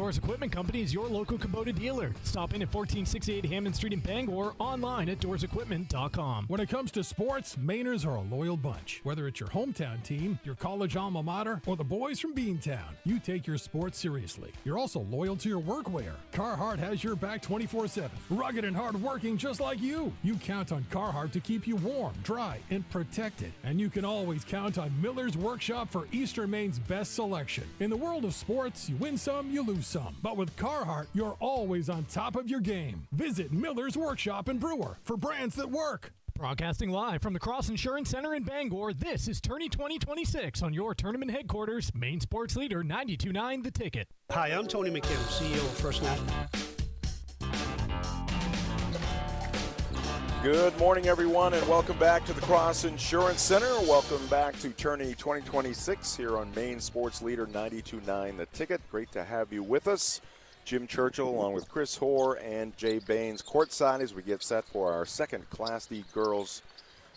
Doors Equipment Company is your local Kubota dealer. Stop in at 1468 Hammond Street in Bangor, online at doorsequipment.com. When it comes to sports, Mainers are a loyal bunch. Whether it's your hometown team, your college alma mater, or the boys from Beantown, you take your sports seriously. You're also loyal to your workwear. Carhartt has your back 24/7. Rugged and hard-working just like you. You count on Carhartt to keep you warm, dry, and protected. And you can always count on Miller's Workshop for Eastern Maine's best selection. In the world of sports, you win some, you lose some. But with Carhartt, you're always on top of your game. Visit Miller's Workshop in Brewer for brands that work. Broadcasting live from the Cross Insurance Center in Bangor, this is Tourney 2026 on your tournament headquarters, Maine Sports Leader 92.9 The Ticket. Hi, I'm Tony McKim, CEO of First National. Good morning, everyone, and welcome back to the Cross Insurance Center. Welcome back to Tourney 2026 here on Maine Sports Leader 92.9 The Ticket. Great to have you with us. Jim Churchill along with Chris Hoare and Jay Baines courtside as we get set for our second Class D girls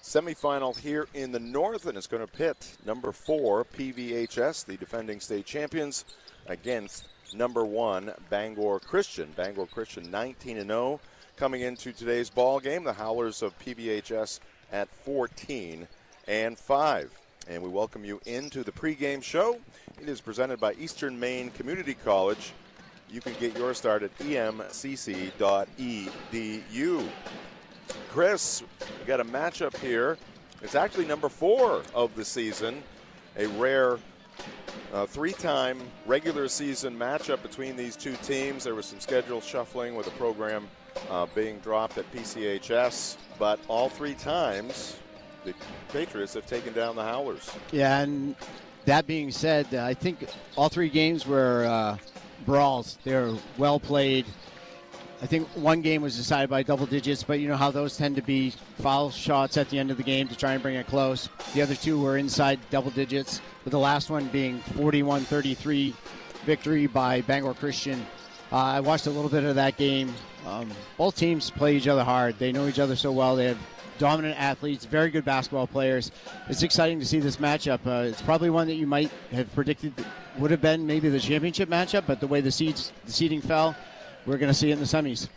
semifinal here in the north, and it's going to pit number 4 PVHS, the defending state champions, against number 1 Bangor Christian. Bangor Christian 19-0 coming into today's ball game. The Howlers of PVHS at 14-5. And we welcome you into the pregame show. It is presented by Eastern Maine Community College. You can get your start at emcc.edu. Chris, we got a matchup here. It's actually number 4 of the season. A rare 3-time regular season matchup between these two teams. There was some schedule shuffling with the program being dropped at PCHS, but all 3 times the Patriots have taken down the Howlers. Yeah, and that being said, I think all 3 games were brawls. They were well played. I think one game was decided by double digits, but you know how those tend to be foul shots at the end of the game to try and bring it close. The other 2 were inside double digits, with the last one being 41-33 victory by Bangor Christian. I watched a little bit of that game. Both teams play each other hard. They know each other so well. They have dominant athletes, very good basketball players. It's exciting to see this matchup. It's probably one that you might have predicted would have been maybe the championship matchup, but the way the seeding fell, we're going to see it in the semis.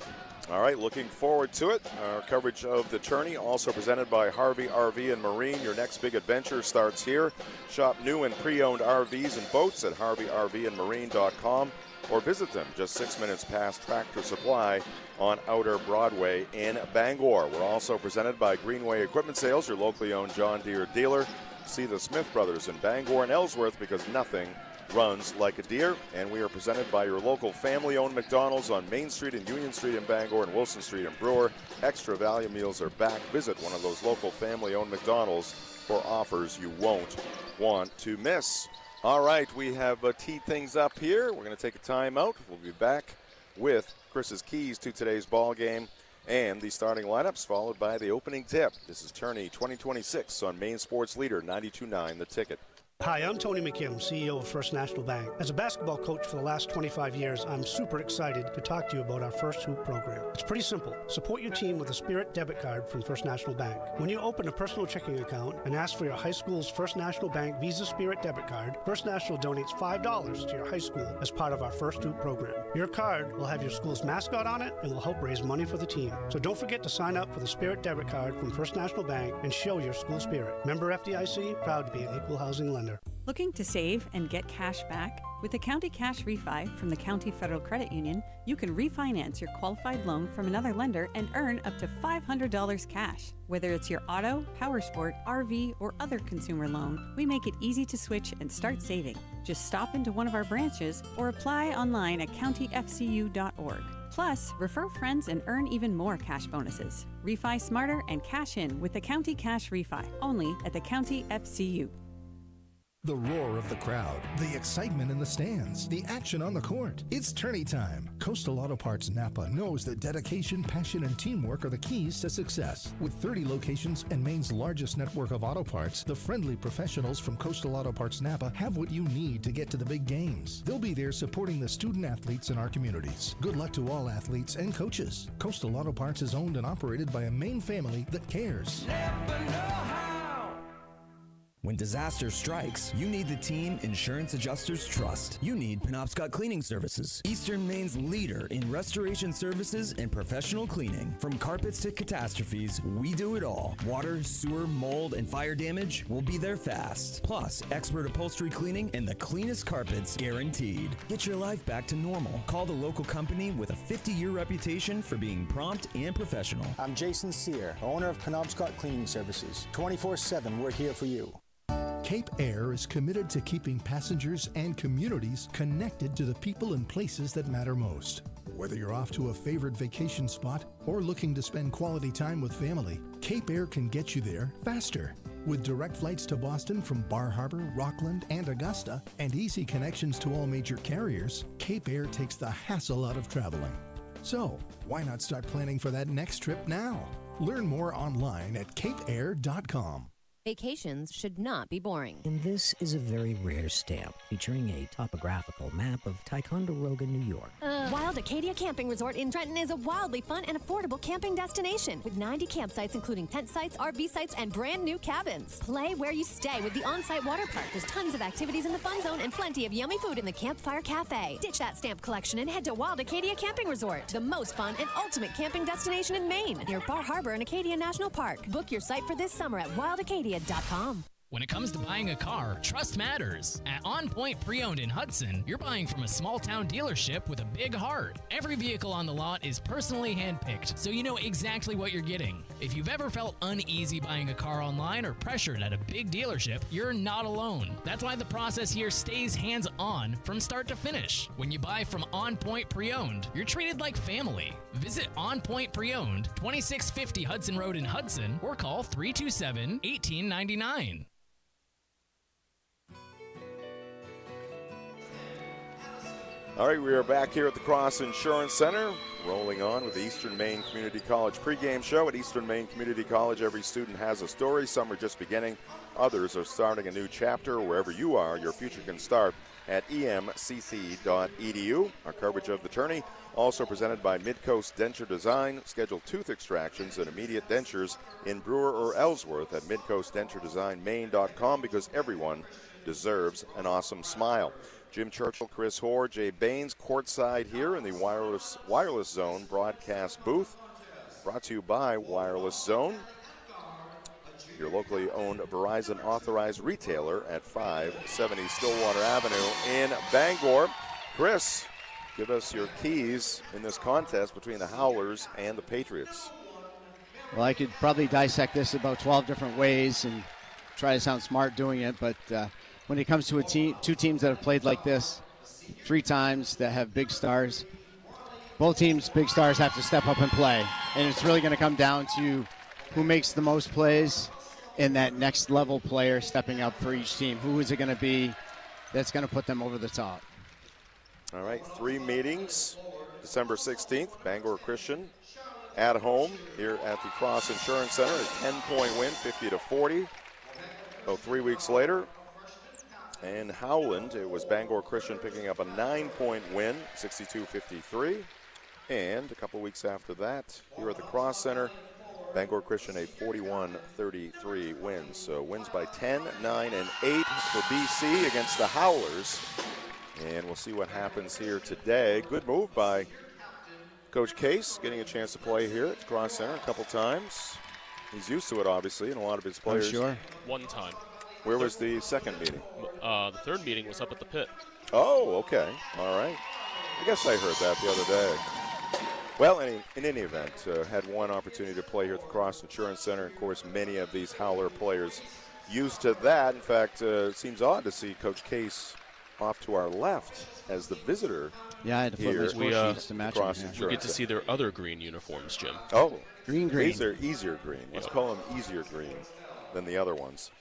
All right, looking forward to it. Our coverage of the tourney also presented by Harvey RV and Marine. Your next big adventure starts here. Shop new and pre-owned RVs and boats at harveyRVandmarine.com or visit them just 6 minutes past Tractor Supply on Outer Broadway in Bangor. We're also presented by Greenway Equipment Sales, your locally owned John Deere dealer. See the Smith brothers in Bangor and Ellsworth because nothing runs like a deer. And we are presented by your local family-owned McDonald's on Main Street and Union Street in Bangor and Wilson Street in Brewer. Extra value meals are back. Visit one of those local family-owned McDonald's for offers you won't want to miss. All right, we have teed things up here. We're going to take a timeout. We'll be back with Chris's keys to today's ball game and the starting lineups, followed by the opening tip. This is Tourney 2026 on Maine Sports Leader 92.9 The Ticket. Hi, I'm Tony McKim, CEO of First National Bank. As a basketball coach for the last 25 years, I'm super excited to talk to you about our First Hoop program. It's pretty simple. Support your team with a Spirit debit card from First National Bank. When you open a personal checking account and ask for your high school's First National Bank Visa Spirit debit card, First National donates $5 to your high school as part of our First Hoop program. Your card will have your school's mascot on it and will help raise money for the team. So don't forget to sign up for the Spirit debit card from First National Bank and show your school spirit. Member FDIC, proud to be an equal housing lender. Looking to save and get cash back? With the County Cash Refi from the County Federal Credit Union, you can refinance your qualified loan from another lender and earn up to $500 cash. Whether it's your auto, powersport, RV, or other consumer loan, we make it easy to switch and start saving. Just stop into one of our branches or apply online at countyfcu.org. Plus, refer friends and earn even more cash bonuses. Refi smarter and cash in with the County Cash Refi, only at the County FCU. The roar of the crowd, the excitement in the stands, the action on the court. It's tourney time. Coastal Auto Parts Napa knows that dedication, passion, and teamwork are the keys to success. With 30 locations and Maine's largest network of auto parts, the friendly professionals from Coastal Auto Parts Napa have what you need to get to the big games. They'll be there supporting the student athletes in our communities. Good luck to all athletes and coaches. Coastal Auto Parts is owned and operated by a Maine family that cares. When disaster strikes, you need the team insurance adjusters trust. You need Penobscot Cleaning Services, Eastern Maine's leader in restoration services and professional cleaning. From carpets to catastrophes, we do it all. Water, sewer, mold, and fire damage, we'll be there fast. Plus, expert upholstery cleaning and the cleanest carpets guaranteed. Get your life back to normal. Call the local company with a 50-year reputation for being prompt and professional. I'm Jason Sear, owner of Penobscot Cleaning Services. 24/7, we're here for you. Cape Air is committed to keeping passengers and communities connected to the people and places that matter most. Whether you're off to a favorite vacation spot or looking to spend quality time with family, Cape Air can get you there faster. With direct flights to Boston from Bar Harbor, Rockland, and Augusta, and easy connections to all major carriers, Cape Air takes the hassle out of traveling. So, why not start planning for that next trip now? Learn more online at capeair.com. Vacations should not be boring. And this is a very rare stamp featuring a topographical map of Ticonderoga, New York. Wild Acadia Camping Resort in Trenton is a wildly fun and affordable camping destination with 90 campsites including tent sites, RV sites, and brand new cabins. Play where you stay with the on-site water park. There's tons of activities in the fun zone and plenty of yummy food in the Campfire Cafe. Ditch that stamp collection and head to Wild Acadia Camping Resort, the most fun and ultimate camping destination in Maine, near Bar Harbor and Acadia National Park. Book your site for this summer at wildacadia.com. When it comes to buying a car, trust matters. At On Point Pre-Owned in Hudson, you're buying from a small-town dealership with a big heart. Every vehicle on the lot is personally handpicked, so you know exactly what you're getting. If you've ever felt uneasy buying a car online or pressured at a big dealership, you're not alone. That's why the process here stays hands-on from start to finish. When you buy from On Point Pre-Owned, you're treated like family. Visit On Point Pre-Owned, 2650 Hudson Road in Hudson, or call 327-1899. All right, we are back here at the Cross Insurance Center, rolling on with the Eastern Maine Community College pregame show. At Eastern Maine Community College, every student has a story. Some are just beginning. Others are starting a new chapter. Wherever you are, your future can start at emcc.edu. Our coverage of the tourney also presented by Midcoast Denture Design. Schedule tooth extractions and immediate dentures in Brewer or Ellsworth at midcoastdenturedesignmaine.com, because everyone deserves an awesome smile. Jim Churchill, Chris Hoare, Jay Baines, courtside here in the Wireless Zone broadcast booth. Brought to you by Wireless Zone, your locally owned Verizon authorized retailer at 570 Stillwater Avenue in Bangor. Chris, give us your keys in this contest between the Howlers and the Patriots. Well, I could probably dissect this about 12 different ways and try to sound smart doing it, but when it comes to two teams that have played like this 3 times, that have big stars, both teams' big stars have to step up and play. And it's really going to come down to who makes the most plays and that next level player stepping up for each team. Who is it going to be that's going to put them over the top? All right, 3 meetings. December 16th, Bangor Christian at home here at the Cross Insurance Center. A 10-point win, 50-40. So 3 weeks later, in Howland, it was Bangor Christian picking up a 9-point win, 62-53. And a couple weeks after that, here at the Cross Center, Bangor Christian a 41-33 win. So wins by 10, 9, and 8 for BC against the Howlers. And we'll see what happens here today. Good move by Coach Case, getting a chance to play here at the Cross Center a couple times. He's used to it, obviously, and a lot of his players. Sure. One time. Where was the second meeting? The third meeting was up at the pit. Oh, okay. All right. I guess I heard that the other day. Well, in any event, had one opportunity to play here at the Cross Insurance Center. Of course, many of these Howler players used to that. In fact, it seems odd to see Coach Case off to our left as the visitor. Yeah, I had to flip my score sheets to match them. We get to see their other green uniforms, Jim. Oh. Green. These are easier green. Let's call them easier green than the other ones.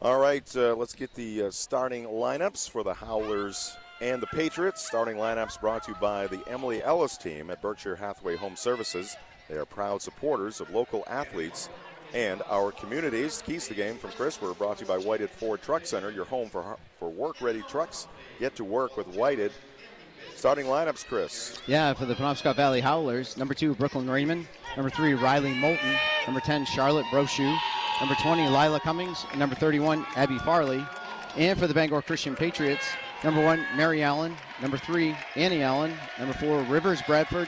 All right, let's get the starting lineups for the Howlers and the Patriots. Starting lineups brought to you by the Emily Ellis team at Berkshire Hathaway Home Services. They are proud supporters of local athletes and our communities. Keys to the game from Chris were brought to you by Whited Ford Truck Center, your home for work-ready trucks. Get to work with Whited. Starting lineups, Chris. Yeah, for the Penobscot Valley Howlers, number 2, Brooklyn Raymond. Number 3, Riley Moulton. Number 10, Charlotte Brochu. number 20, Lila Cummings, and number 31, Abby Farley. And for the Bangor Christian Patriots, number 1, Mary Allen, number 3, Annie Allen, number 4, Rivers Bradford,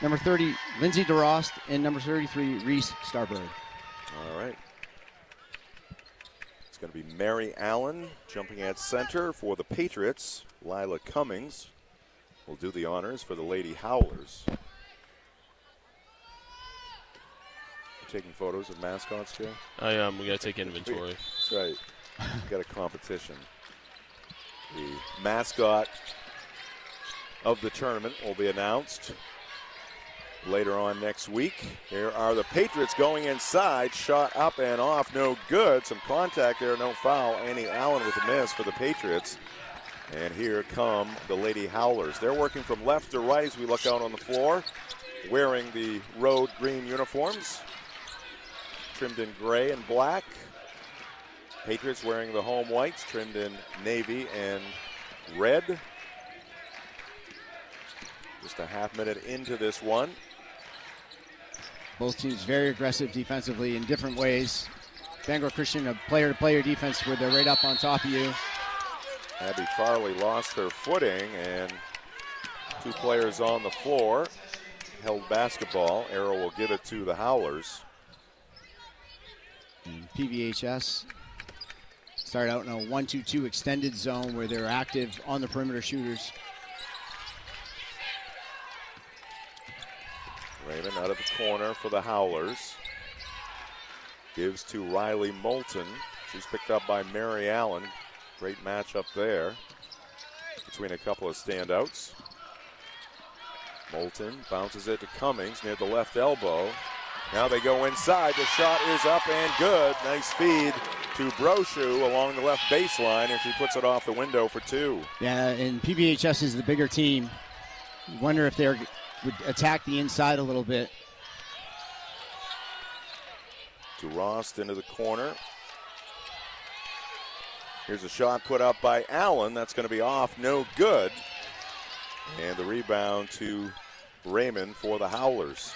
number 30, Lindsay DeRost, and number 33, Reese Starberg. All right. It's going to be Mary Allen jumping at center for the Patriots. Lila Cummings will do the honors for the Lady Howlers. Taking photos of mascots, Jay? I am. We got to take inventory. That's right. We've got a competition. The mascot of the tournament will be announced later on next week. Here are the Patriots going inside. Shot up and off, no good. Some contact there, no foul. Annie Allen with a miss for the Patriots. And here come the Lady Howlers. They're working from left to right as we look out on the floor, wearing the road green uniforms, trimmed in gray and black. Patriots wearing the home whites, trimmed in navy and red. Just a half minute into this one. Both teams very aggressive defensively in different ways. Bangor Christian, a player-to-player defense where they're right up on top of you. Abby Farley lost her footing, and two players on the floor held basketball. Arrow will give it to the Howlers. And PBHS started out in a 1-2-2 extended zone where they're active on the perimeter shooters. Raymond out of the corner for the Howlers. Gives to Riley Moulton. She's picked up by Mary Allen. Great matchup there between a couple of standouts. Moulton bounces it to Cummings near the left elbow. Now they go inside. The shot is up and good. Nice feed to Brochu along the left baseline, and she puts it off the window for two. Yeah, and PBHS is the bigger team. You wonder if they would attack the inside a little bit. To Rost into the corner. Here's a shot put up by Allen. That's going to be off, no good. And the rebound to Raymond for the Howlers.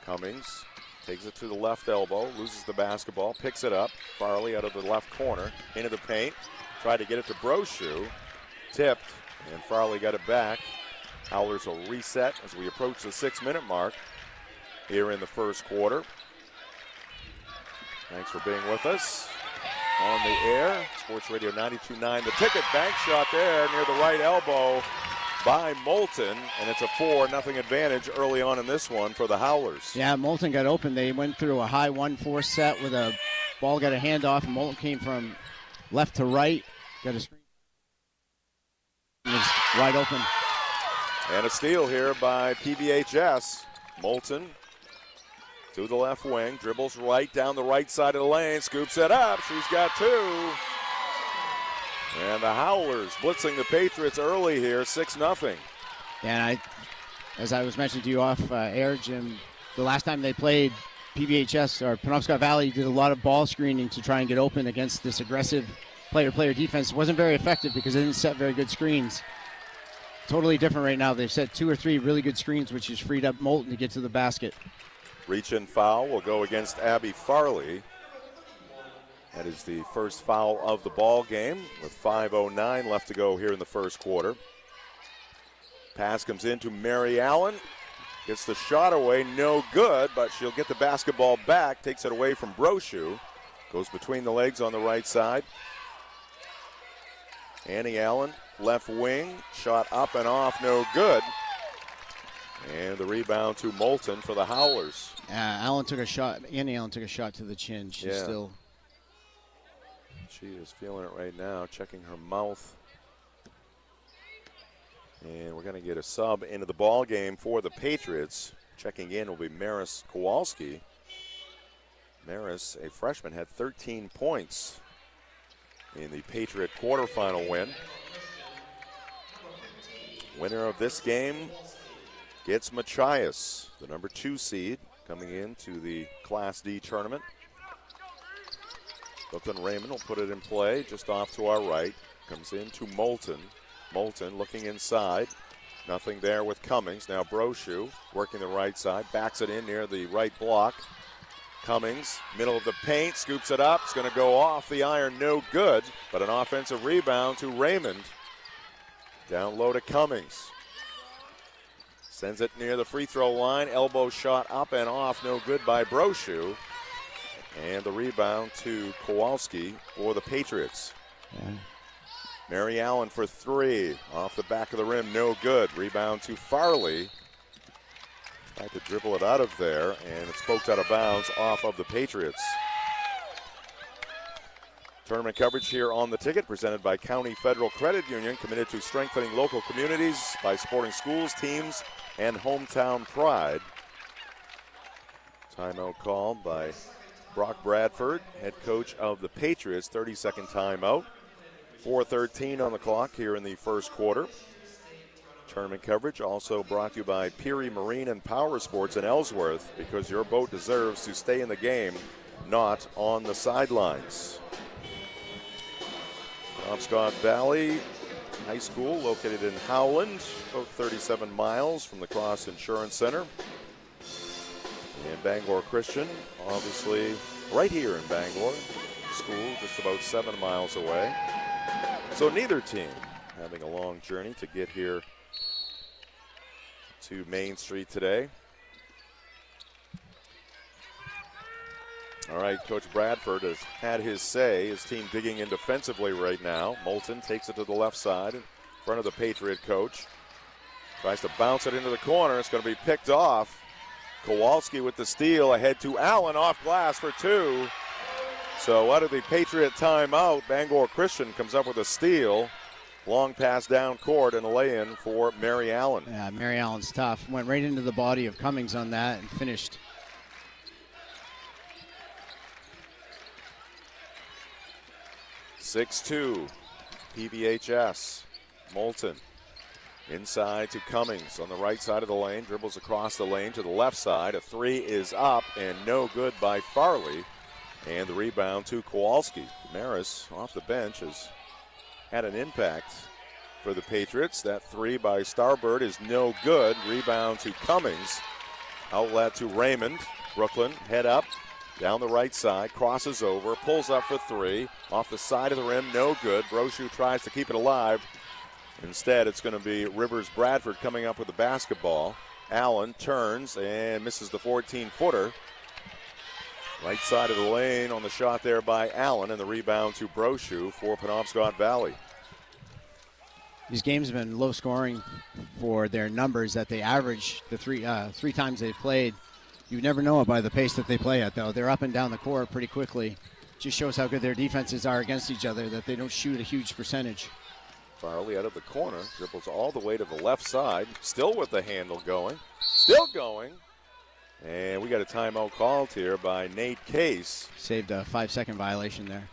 Cummings takes it to the left elbow, loses the basketball, picks it up. Farley out of the left corner, into the paint. Tried to get it to Brochu. Tipped, and Farley got it back. Howlers will reset as we approach the 6-minute mark here in the first quarter. Thanks for being with us on the air. Sports Radio 92.9. The Ticket bank shot there near the right elbow by Moulton, and it's a 4-0 advantage early on in this one for the Howlers. Yeah, Moulton got open. They went through a high 1-4 set with a ball, got a handoff, and Moulton came from left to right, got a screen. Was wide open. And a steal here by PBHS. Moulton to the left wing, dribbles right down the right side of the lane, scoops it up. She's got two. And the Howlers blitzing the Patriots early here, 6-0. And as I was mentioning to you off air, Jim, the last time they played, PBHS or Penobscot Valley did a lot of ball screening to try and get open against this aggressive player-to-player defense. It wasn't very effective because they didn't set very good screens. Totally different right now. They've set 2 or 3 really good screens, which has freed up Moulton to get to the basket. Reach and foul will go against Abby Farley. That is the first foul of the ball game with 5:09 left to go here in the first quarter. Pass comes in to Mary Allen. Gets the shot away, no good, but she'll get the basketball back. Takes it away from Brochu. Goes between the legs on the right side. Annie Allen, left wing. Shot up and off, no good. And the rebound to Moulton for the Howlers. Allen took a shot. Annie Allen took a shot to the chin. She's still. She is feeling it right now, checking her mouth. And we're going to get a sub into the ball game for the Patriots. Checking in will be Maris Kowalski. Maris, a freshman, had 13 points in the Patriot quarterfinal win. Winner of this game gets Machias, the number 2 seed, coming into the Class D tournament. Brooklyn Raymond will put it in play just off to our right. Comes in to Moulton. Moulton looking inside. Nothing there with Cummings. Now Brochu working the right side. Backs it in near the right block. Cummings, middle of the paint, scoops it up. It's going to go off the iron, no good. But an offensive rebound to Raymond. Down low to Cummings. Sends it near the free throw line. Elbow shot up and off, no good by Brochu. And the rebound to Kowalski for the Patriots. Yeah. Mary Allen for three. Off the back of the rim, no good. Rebound to Farley. Tried to dribble it out of there, and it's poked out of bounds off of the Patriots. Tournament coverage here on The Ticket, presented by County Federal Credit Union, committed to strengthening local communities by supporting schools, teams, and hometown pride. Timeout called by Brock Bradford, head coach of the Patriots. 30-second timeout. 4:13 on the clock here in the first quarter. Tournament coverage also brought to you by Peary Marine and Power Sports in Ellsworth, because your boat deserves to stay in the game, not on the sidelines. Penobscot Valley High School, located in Howland, about 37 miles from the Cross Insurance Center. And Bangor Christian, obviously right here in Bangor. School just about 7 miles away. So neither team having a long journey to get here to Main Street today. All right, Coach Bradford has had his say. His team digging in defensively right now. Moulton takes it to the left side in front of the Patriot coach. Tries to bounce it into the corner. It's going to be picked off. Kowalski with the steal, ahead to Allen, off glass for two. So out of the Patriot timeout, Bangor Christian comes up with a steal. Long pass down court and a lay-in for Mary Allen. Yeah, Mary Allen's tough. Went right into the body of Cummings on that and finished. (6-2) PVHS. Moulton inside to Cummings on the right side of the lane. Dribbles across the lane to the left side. A three is up and no good by Farley. And the rebound to Kowalski. Maris off the bench has had an impact for the Patriots. That three by Starbird is no good. Rebound to Cummings. Outlet to Raymond. Brooklyn head up down the right side, crosses over, pulls up for three. Off the side of the rim, no good. Brochu tries to keep it alive. Instead, it's going to be Rivers Bradford coming up with the basketball. Allen turns and misses the 14-footer. Right side of the lane on the shot there by Allen, and the rebound to Brochu for Penobscot Valley. These games have been low scoring for their numbers that they average the three times they've played. You never know it by the pace that they play at, though. They're up and down the court pretty quickly. Just shows how good their defenses are against each other, that they don't shoot a huge percentage. Farley out of the corner, dribbles all the way to the left side, still with the handle going, still going. And we got a timeout called here by Nate Case. Saved a 5-second violation there.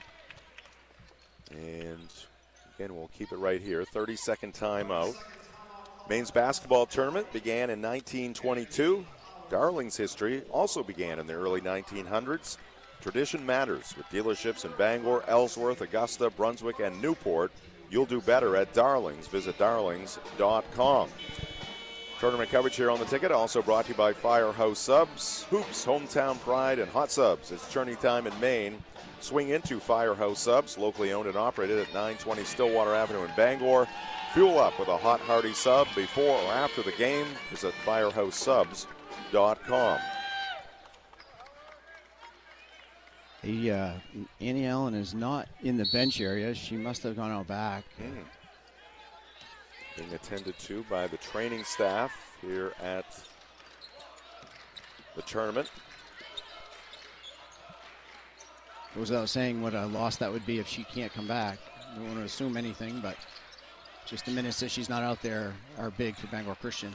And again, we'll keep it right here. 30-second timeout. Maine's basketball tournament began in 1922. Darling's history also began in the early 1900s. Tradition matters with dealerships in Bangor, Ellsworth, Augusta, Brunswick, and Newport. You'll do better at Darlings. Visit darlings.com. Tournament coverage here on The Ticket, also brought to you by Firehouse Subs, Hoops, Hometown Pride, and Hot Subs. It's tourney time in Maine. Swing into Firehouse Subs, locally owned and operated at 920 Stillwater Avenue in Bangor. Fuel up with a hot, hearty sub before or after the game. Visit firehousesubs.com. Annie Allen is not in the bench area. She must have gone out back. Being attended to by the training staff here at the tournament. It was saying what a loss that would be if she can't come back. I don't want to assume anything, but just the minutes that she's not out there are big for Bangor Christian.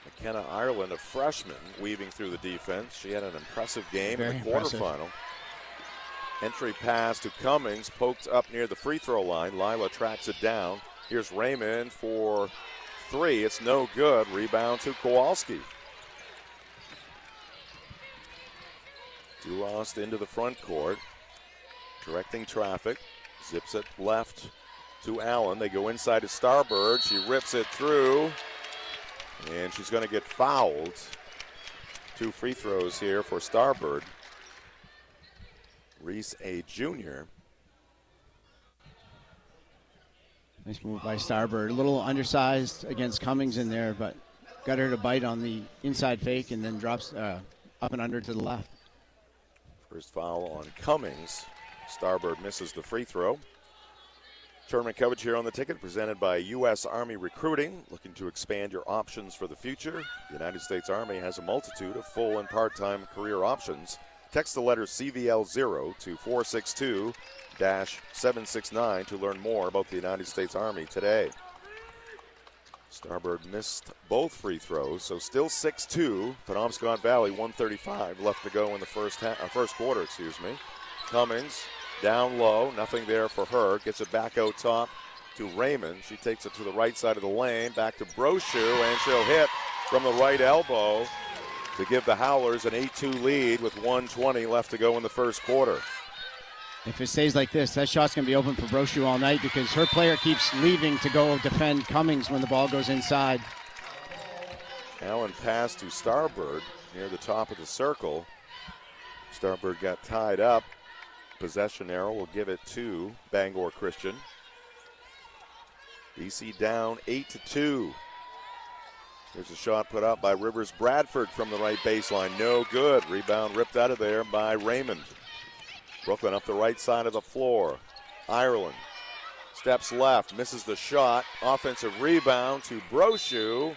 McKenna Ireland, a freshman, weaving through the defense. She had an impressive game Very in the impressive. quarterfinal. Entry pass to Cummings, poked up near the free throw line. Lila tracks it down. Here's Raymond for three. It's no good. Rebound to Kowalski. Dulost into the front court. Directing traffic. Zips it left to Allen. They go inside to Starbird. She rips it through. And she's going to get fouled. 2 free throws here for Starbird. Reese, a junior. Nice move by Starbird. A little undersized against Cummings in there, but got her to bite on the inside fake and then drops up and under to the left. First foul on Cummings. Starbird misses the free throw. Tournament coverage here on the ticket presented by U.S. Army Recruiting. Looking to expand your options for the future? The United States Army has a multitude of full and part-time career options. Text the letter CVL0 to 462-769 to learn more about the United States Army today. Starbird missed both free throws, so still 6-2. Penobscot Valley 1:35 left to go in the first quarter. Cummings down low, nothing there for her. Gets it back out top to Raymond. She takes it to the right side of the lane, back to Brochu, and she'll hit from the right elbow to give the Howlers an 8-2 lead with 1:20 left to go in the first quarter. If it stays like this, that shot's going to be open for Brochu all night because her player keeps leaving to go defend Cummings when the ball goes inside. Allen pass to Starbird near the top of the circle. Starbird got tied up. Possession arrow will give it to Bangor Christian. BC down 8-2. There's a shot put up by Rivers Bradford from the right baseline. No good. Rebound ripped out of there by Raymond. Brooklyn up the right side of the floor. Ireland steps left, misses the shot. Offensive rebound to Brochu.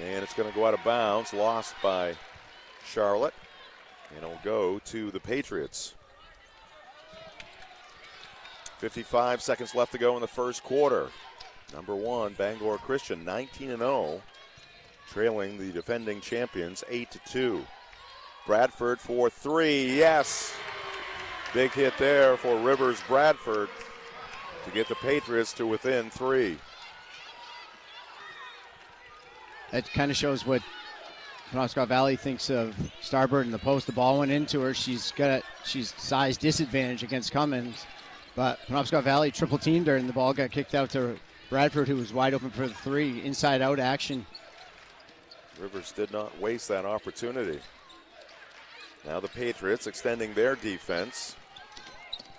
And it's going to go out of bounds. Lost by Charlotte. And it'll go to the Patriots. 55 seconds left to go in the first quarter. Number 1, Bangor Christian, 19-0. Trailing the defending champions 8-2. Bradford for 3. Yes. Big hit there for Rivers Bradford to get the Patriots to within 3. That kind of shows what Penobscot Valley thinks of Starbird in the post. The ball went into her. She's size disadvantage against Cummins. But Penobscot Valley triple teamed her and the ball got kicked out to Bradford, who was wide open for the 3. Inside out action. Rivers did not waste that opportunity. Now the Patriots extending their defense.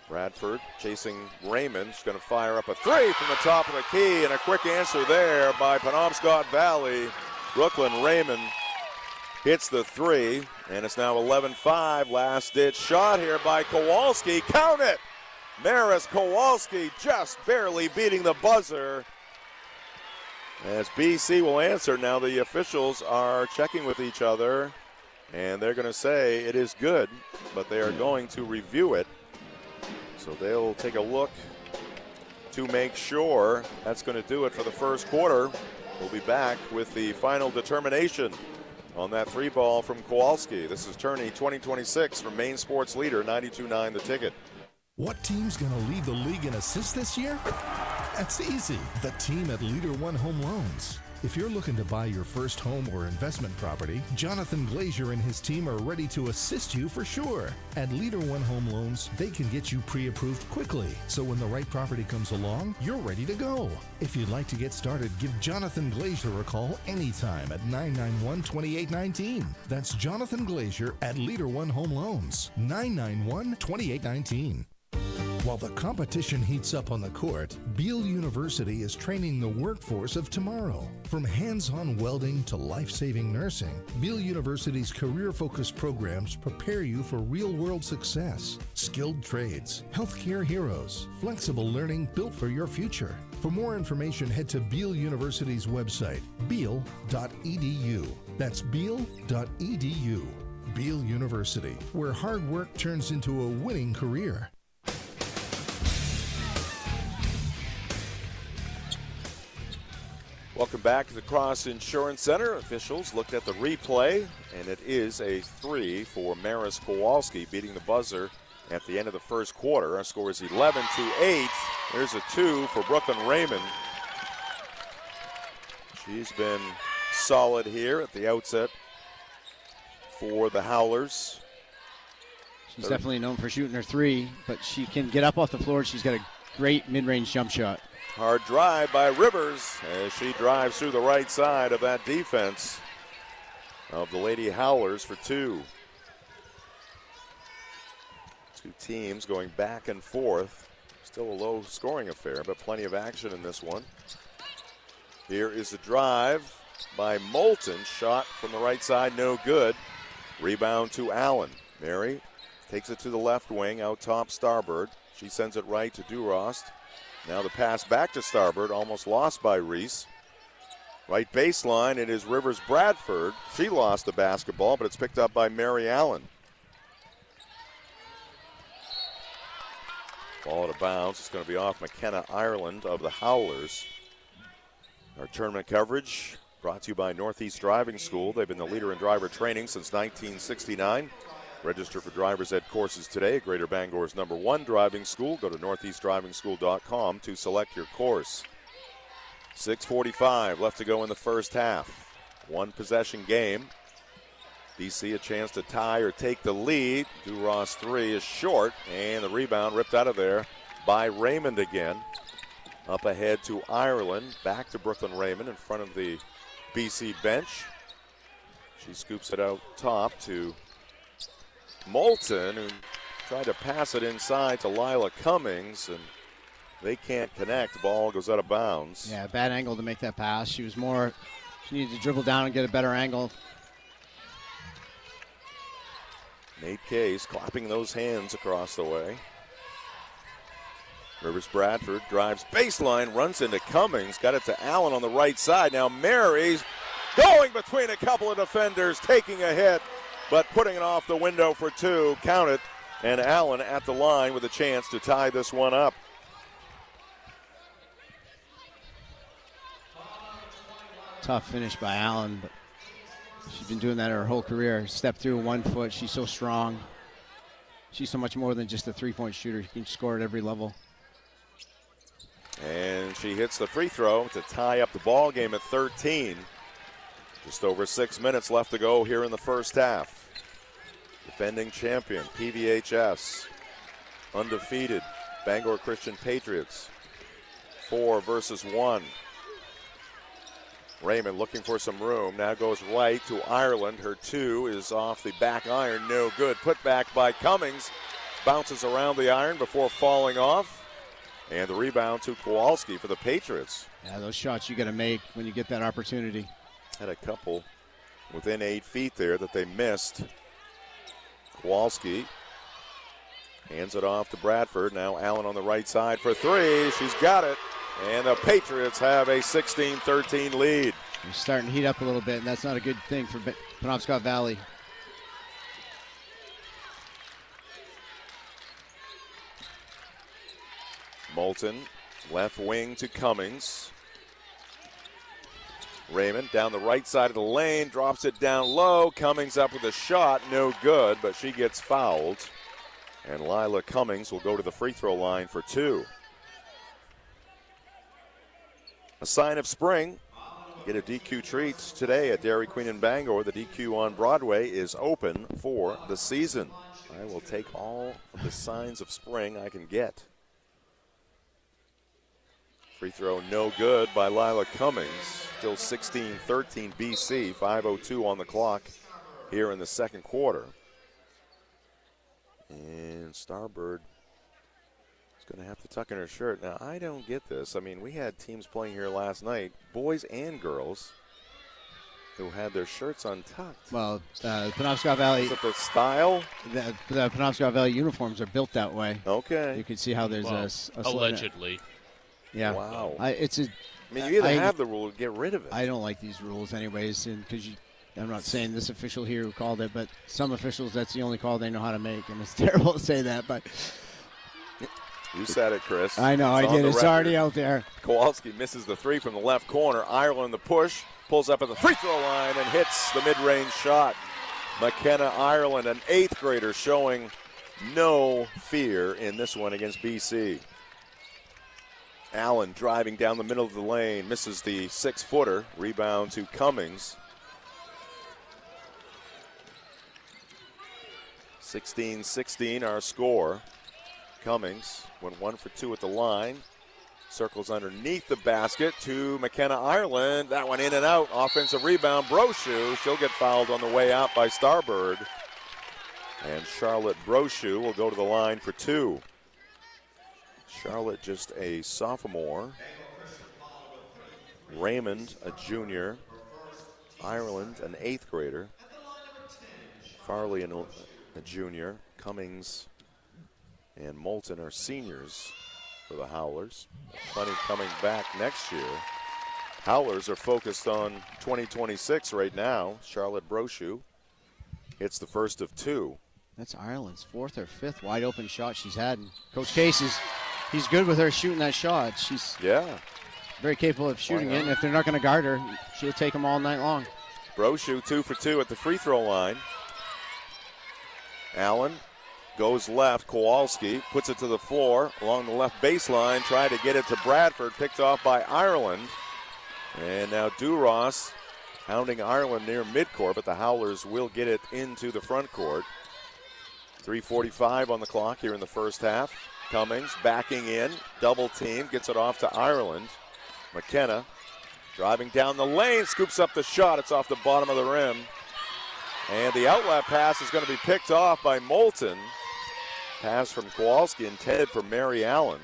Bradford chasing Raymond. She's going to fire up a 3 from the top of the key, and a quick answer there by Penobscot Valley. Brooklyn Raymond hits the 3, and it's now 11-5. Last-ditch shot here by Kowalski. Count it! Maris Kowalski just barely beating the buzzer. As BC will answer, now the officials are checking with each other, and they're going to say it is good, but they are going to review it. So they'll take a look to make sure. That's going to do it for the first quarter. We'll be back with the final determination on that 3 ball from Kowalski. This is Tourney 2026 from Maine Sports Leader 92.9 The Ticket. What team's going to lead the league in assists this year? That's easy. The team at Leader One Home Loans. If you're looking to buy your first home or investment property, Jonathan Glazier and his team are ready to assist you for sure. At Leader One Home Loans, they can get you pre-approved quickly, so when the right property comes along, you're ready to go. If you'd like to get started, give Jonathan Glazier a call anytime at 991-2819. That's Jonathan Glazier at Leader One Home Loans, 991-2819. While the competition heats up on the court, Beale University is training the workforce of tomorrow. From hands-on welding to life-saving nursing, Beale University's career-focused programs prepare you for real-world success. Skilled trades, healthcare heroes, flexible learning built for your future. For more information, head to Beale University's website, beale.edu. That's beale.edu. Beale University, where hard work turns into a winning career. Welcome back to the Cross Insurance Center. Officials looked at the replay, and it is a 3 for Maris Kowalski, beating the buzzer at the end of the first quarter. Our score is 11-8. There's a 2 for Brooklyn Raymond. She's been solid here at the outset for the Howlers. She's definitely known for shooting her 3, but she can get up off the floor. She's got a great mid-range jump shot. Hard drive by Rivers as she drives through the right side of that defense of the Lady Howlers for two. Two teams going back and forth. Still a low scoring affair, but plenty of action in this one. Here is the drive by Moulton. Shot from the right side, no good. Rebound to Allen. Mary takes it to the left wing, out top Starbird. She sends it right to Durost. Now the pass back to Starbird, almost lost by Reese. Right baseline, it is Rivers Bradford. She lost the basketball, but it's picked up by Mary Allen. Ball out of bounds. It's going to be off McKenna Ireland of the Howlers. Our tournament coverage brought to you by Northeast Driving School. They've been the leader in driver training since 1969. Register for driver's ed courses today at Greater Bangor's #1 driving school. Go to northeastdrivingschool.com to select your course. 6:45 left to go in the first half. One possession game. BC a chance to tie or take the lead. Duross 3 is short, and the rebound ripped out of there by Raymond again. Up ahead to Ireland. Back to Brooklyn Raymond in front of the BC bench. She scoops it out top to Moulton, who tried to pass it inside to Lila Cummings, and they can't connect. The ball goes out of bounds. Yeah, bad angle to make that pass. She needed to dribble down and get a better angle. Nate Case clapping those hands across the way. Rivers Bradford drives baseline, runs into Cummings, got it to Allen on the right side. Now Mary's going between a couple of defenders, taking a hit, but putting it off the window for two. Count it. And Allen at the line with a chance to tie this one up. Tough finish by Allen, but she's been doing that her whole career. Step through 1 foot. She's so strong. She's so much more than just a three-point shooter. She can score at every level. And she hits the free throw to tie up the ball game at 13. Just over 6 minutes left to go here in the first half. Defending champion, PVHS. Undefeated, Bangor Christian Patriots. 4 versus 1. Raymond looking for some room. Now goes right to Ireland. Her 2 is off the back iron. No good. Put back by Cummings. Bounces around the iron before falling off. And the rebound to Kowalski for the Patriots. Yeah, those shots you got to make when you get that opportunity. Had a couple within 8 feet there that they missed. Kowalski hands it off to Bradford. Now Allen on the right side for 3. She's got it. And the Patriots have a 16-13 lead. You're starting to heat up a little bit, and that's not a good thing for Penobscot Valley. Moulton, left wing to Cummings. Raymond down the right side of the lane, drops it down low. Cummings up with a shot, no good, but she gets fouled. And Lila Cummings will go to the free throw line for 2. A sign of spring. Get a DQ treat today at Dairy Queen in Bangor. The DQ on Broadway is open for the season. I will take all of the signs of spring I can get. Free throw no good by Lila Cummings. Still 16-13 BC, 5:02 on the clock here in the second quarter. And Starbird is going to have to tuck in her shirt. Now, I don't get this. I mean, we had teams playing here last night, boys and girls, who had their shirts untucked. Well, Penobscot Valley. Is it the style? The Penobscot Valley uniforms are built that way. Okay. You can see how there's a allegedly. Yeah. Wow. I mean, you either have the rule or get rid of it. I don't like these rules anyways, and because I'm not saying this official here who called it, but some officials, that's the only call they know how to make, and it's terrible to say that, but. You said it, Chris. I know, I did. It's already out there. Kowalski misses the 3 from the left corner. Ireland the push, pulls up at the free throw line and hits the mid-range shot. McKenna Ireland, an 8th grader, showing no fear in this one against BC. Allen driving down the middle of the lane, misses the 6-footer. Rebound to Cummings. 16-16 our score. Cummings went 1 for 2 at the line. Circles underneath the basket to McKenna Ireland. That one in and out. Offensive rebound. Brochu. She'll get fouled on the way out by Starbird. And Charlotte Brochu will go to the line for 2. Charlotte just a sophomore. Raymond, a junior. Ireland, an 8th grader. Farley, a junior. Cummings and Moulton are seniors for the Howlers. Plenty coming back next year. Howlers are focused on 2026 right now. Charlotte Brochu hits the first of 2. That's Ireland's 4th or 5th wide open shot she's had. And Coach Case he's good with her shooting that shot. She's very capable of shooting it, and if they're not going to guard her, she'll take them all night long. Brochu 2 for 2 at the free throw line. Allen goes left. Kowalski puts it to the floor along the left baseline. Tried to get it to Bradford. Picked off by Ireland. And now Duras hounding Ireland near midcourt, but the Howlers will get it into the front court. 3:45 on the clock here in the first half. Cummings backing in. Double team. Gets it off to Ireland. McKenna driving down the lane. Scoops up the shot. It's off the bottom of the rim. And the outlet pass is going to be picked off by Moulton. Pass from Kowalski intended for Mary Allen.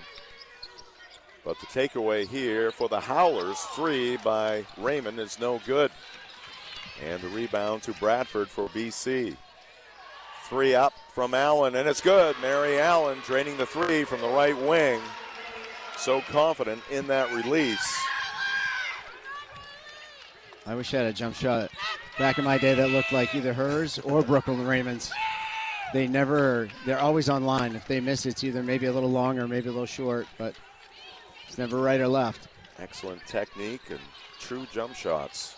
But the takeaway here for the Howlers, 3 by Raymond, is no good. And the rebound to Bradford for BC. 3 up from Allen, and it's good. Mary Allen draining the 3 from the right wing. So confident in that release. I wish I had a jump shot back in my day that looked like either hers or Brooklyn Raymond's. They're always on line. If they miss, it's either maybe a little long or maybe a little short, but it's never right or left. Excellent technique and true jump shots.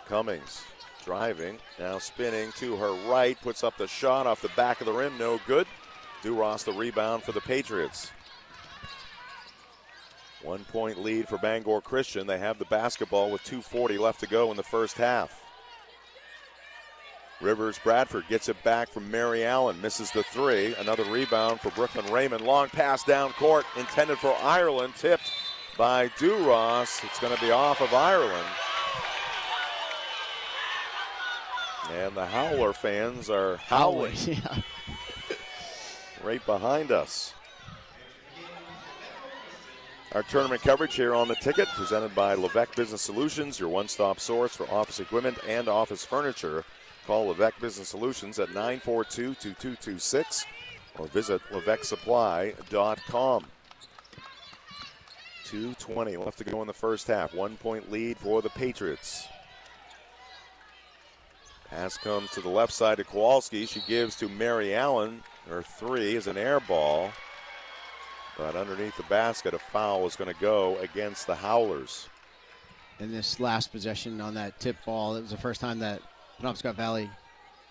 Cummings driving, now spinning to her right, puts up the shot off the back of the rim, no good. Duras the rebound for the Patriots. 1 point lead for Bangor Christian. They have the basketball with 2:40 left to go in the first half. Rivers Bradford gets it back from Mary Allen, misses the 3. Another rebound for Brooklyn Raymond. Long pass down court, intended for Ireland, tipped by Duras. It's going to be off of Ireland. And the Howler fans are howling right behind us. Our tournament coverage here on The Ticket, presented by Levesque Business Solutions, your one-stop source for office equipment and office furniture. Call Levesque Business Solutions at 942-2226 or visit LevesqueSupply.com. 2:20 left to go in the first half. 1 point lead for the Patriots. Pass comes to the left side to Kowalski. She gives to Mary Allen. Her 3 is an air ball. But underneath the basket, a foul is going to go against the Howlers. In this last possession on that tip ball, it was the first time that Penobscot Valley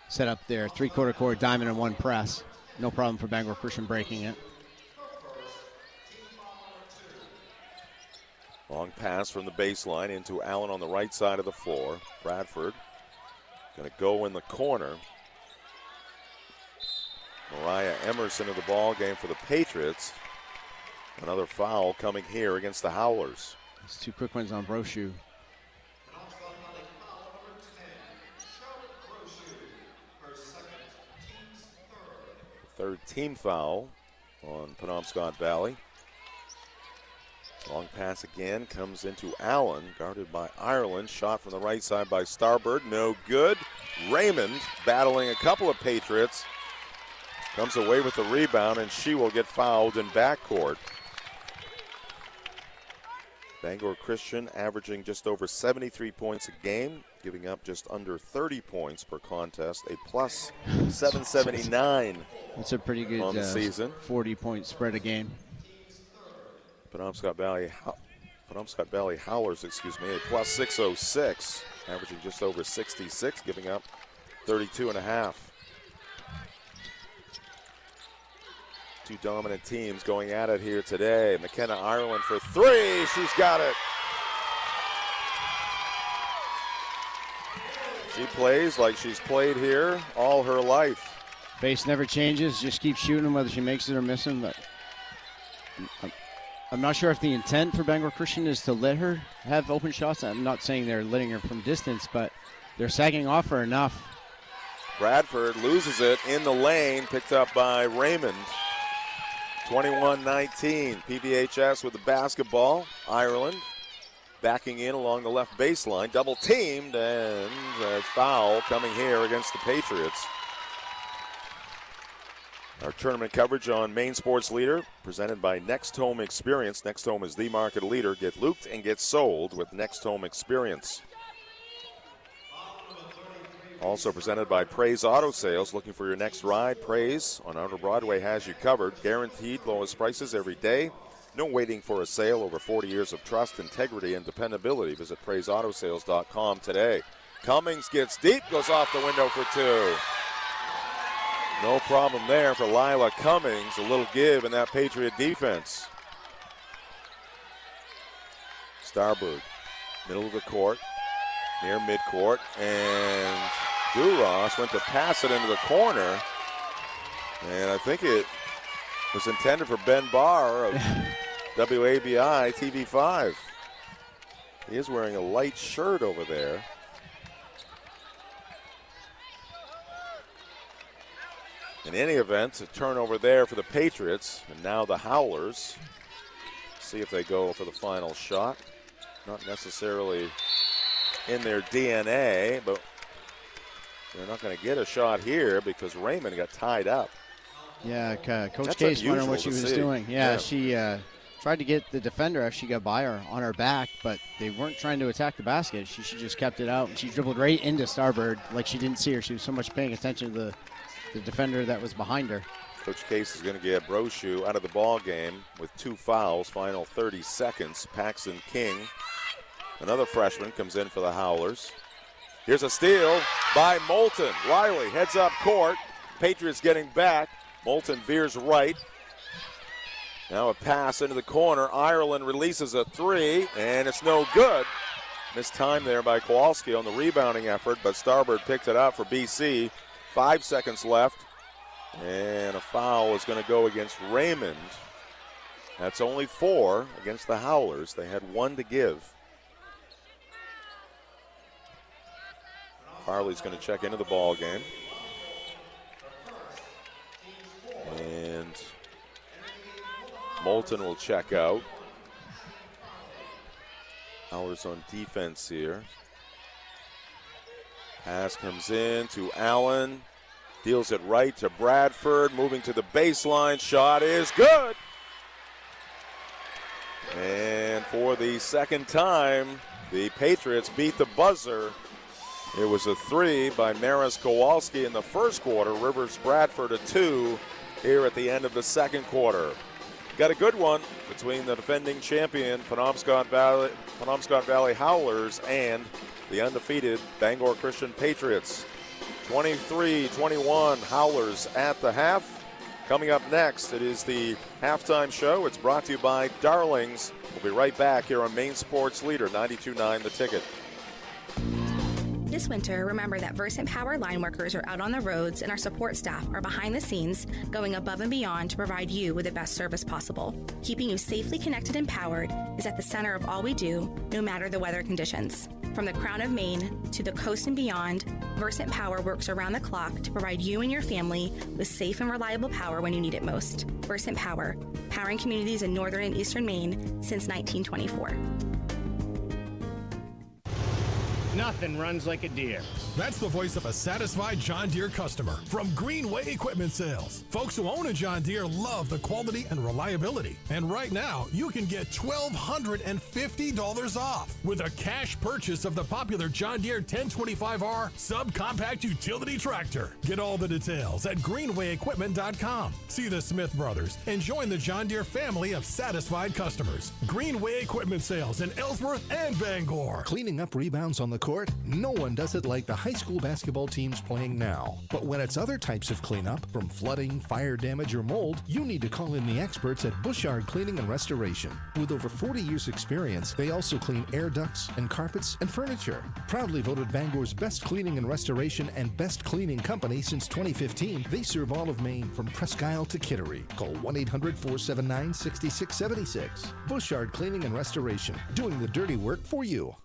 set up their 3/4 court diamond and 1 press. No problem for Bangor Christian breaking it. Long pass from the baseline into Allen on the right side of the floor. Bradford going to go in the corner. Mariah Emerson of the ball game for the Patriots. Another foul coming here against the Howlers. It's 2 quick ones on Brochu. Third team foul on Penobscot Valley. Long pass again comes into Allen, guarded by Ireland. Shot from the right side by Starbird, no good. Raymond battling a couple of Patriots. Comes away with the rebound, and she will get fouled in backcourt. Bangor Christian averaging just over 73 points a game, giving up just under 30 points per contest, a plus 779. That's a pretty good on the season. 40-point spread a game. Penobscot Valley Howlers, a plus 606, averaging just over 66, giving up 32.5. 2 dominant teams going at it here today. McKenna Ireland for 3. She's got it. She plays like she's played here all her life. Pace never changes. Just keep shooting them, whether she makes it or miss them. But I'm not sure if the intent for Bangor Christian is to let her have open shots. I'm not saying they're letting her from distance, but they're sagging off her enough. Bradford loses it in the lane, picked up by Raymond. 21-19, PBHS with the basketball. Ireland backing in along the left baseline, double teamed, and a foul coming here against the Patriots. Our tournament coverage on Maine Sports Leader, presented by Next Home Experience. Next Home is the market leader. Get looped and get sold with Next Home Experience. Also presented by Praise Auto Sales. Looking for your next ride? Praise on Outer Broadway has you covered. Guaranteed lowest prices every day. No waiting for a sale. Over 40 years of trust, integrity, and dependability. Visit PraiseAutoSales.com today. Cummings gets deep, goes off the window for two. No problem there for Lila Cummings. A little give in that Patriot defense. Starbird, middle of the court, near midcourt, and Duras went to pass it into the corner. And I think it was intended for Ben Barr of WABI TV5. He is wearing a light shirt over there. In any event, a turnover there for the Patriots, and now the Howlers. See if they go for the final shot. Not necessarily in their DNA, but they're not going to get a shot here because Raymond got tied up. Yeah, Coach Case wondering what she was doing. Yeah, she tried to get the defender after she got by her on her back, but they weren't trying to attack the basket. She just kept it out, and she dribbled right into Starbird like she didn't see her. She was so much paying attention to the defender that was behind her. Coach Case is going to get Brochu out of the ball game with 2 fouls, final 30 seconds. Paxton King, another freshman, comes in for the Howlers. Here's a steal by Moulton. Riley heads up court. Patriots getting back. Moulton veers right. Now a pass into the corner. Ireland releases a 3, and it's no good. Missed time there by Kowalski on the rebounding effort, but Starbird picked it up for BC. 5 seconds left, and a foul is going to go against Raymond. That's only 4 against the Howlers. They had 1 to give. Farley's going to check into the ball game. And Moulton will check out. Howlers on defense here. Pass comes in to Allen. Deals it right to Bradford. Moving to the baseline. Shot is good. And for the second time, the Patriots beat the buzzer. It was a 3 by Maris Kowalski in the first quarter. Rivers Bradford a 2 here at the end of the second quarter. Got a good one between the defending champion Penobscot Valley Howlers and the undefeated Bangor Christian Patriots. 23-21 Howlers at the half. Coming up next, it is the halftime show. It's brought to you by Darlings. We'll be right back here on Maine Sports Leader 92.9 The Ticket. This winter, remember that Versant Power line workers are out on the roads and our support staff are behind the scenes, going above and beyond to provide you with the best service possible. Keeping you safely connected and powered is at the center of all we do, no matter the weather conditions. From the crown of Maine to the coast and beyond, Versant Power works around the clock to provide you and your family with safe and reliable power when you need it most. Versant Power, powering communities in northern and eastern Maine since 1924. Nothing runs like a deer. That's the voice of a satisfied John Deere customer from Greenway Equipment Sales. Folks who own a John Deere love the quality and reliability. And right now, you can get $1,250 off with a cash purchase of the popular John Deere 1025R subcompact utility tractor. Get all the details at greenwayequipment.com. See the Smith brothers and join the John Deere family of satisfied customers. Greenway Equipment Sales in Ellsworth and Bangor. Cleaning up rebounds on the court? No one does it like the high school basketball teams playing now. But when it's other types of cleanup, from flooding, fire damage, or mold, you need to call in the experts at Bushard Cleaning and Restoration. With over 40 years' experience, they also clean air ducts and carpets and furniture. Proudly voted Bangor's best cleaning and restoration and best cleaning company since 2015, they serve all of Maine from Presque Isle to Kittery. Call 1-800-479-6676. Bushard Cleaning and Restoration, doing the dirty work for you.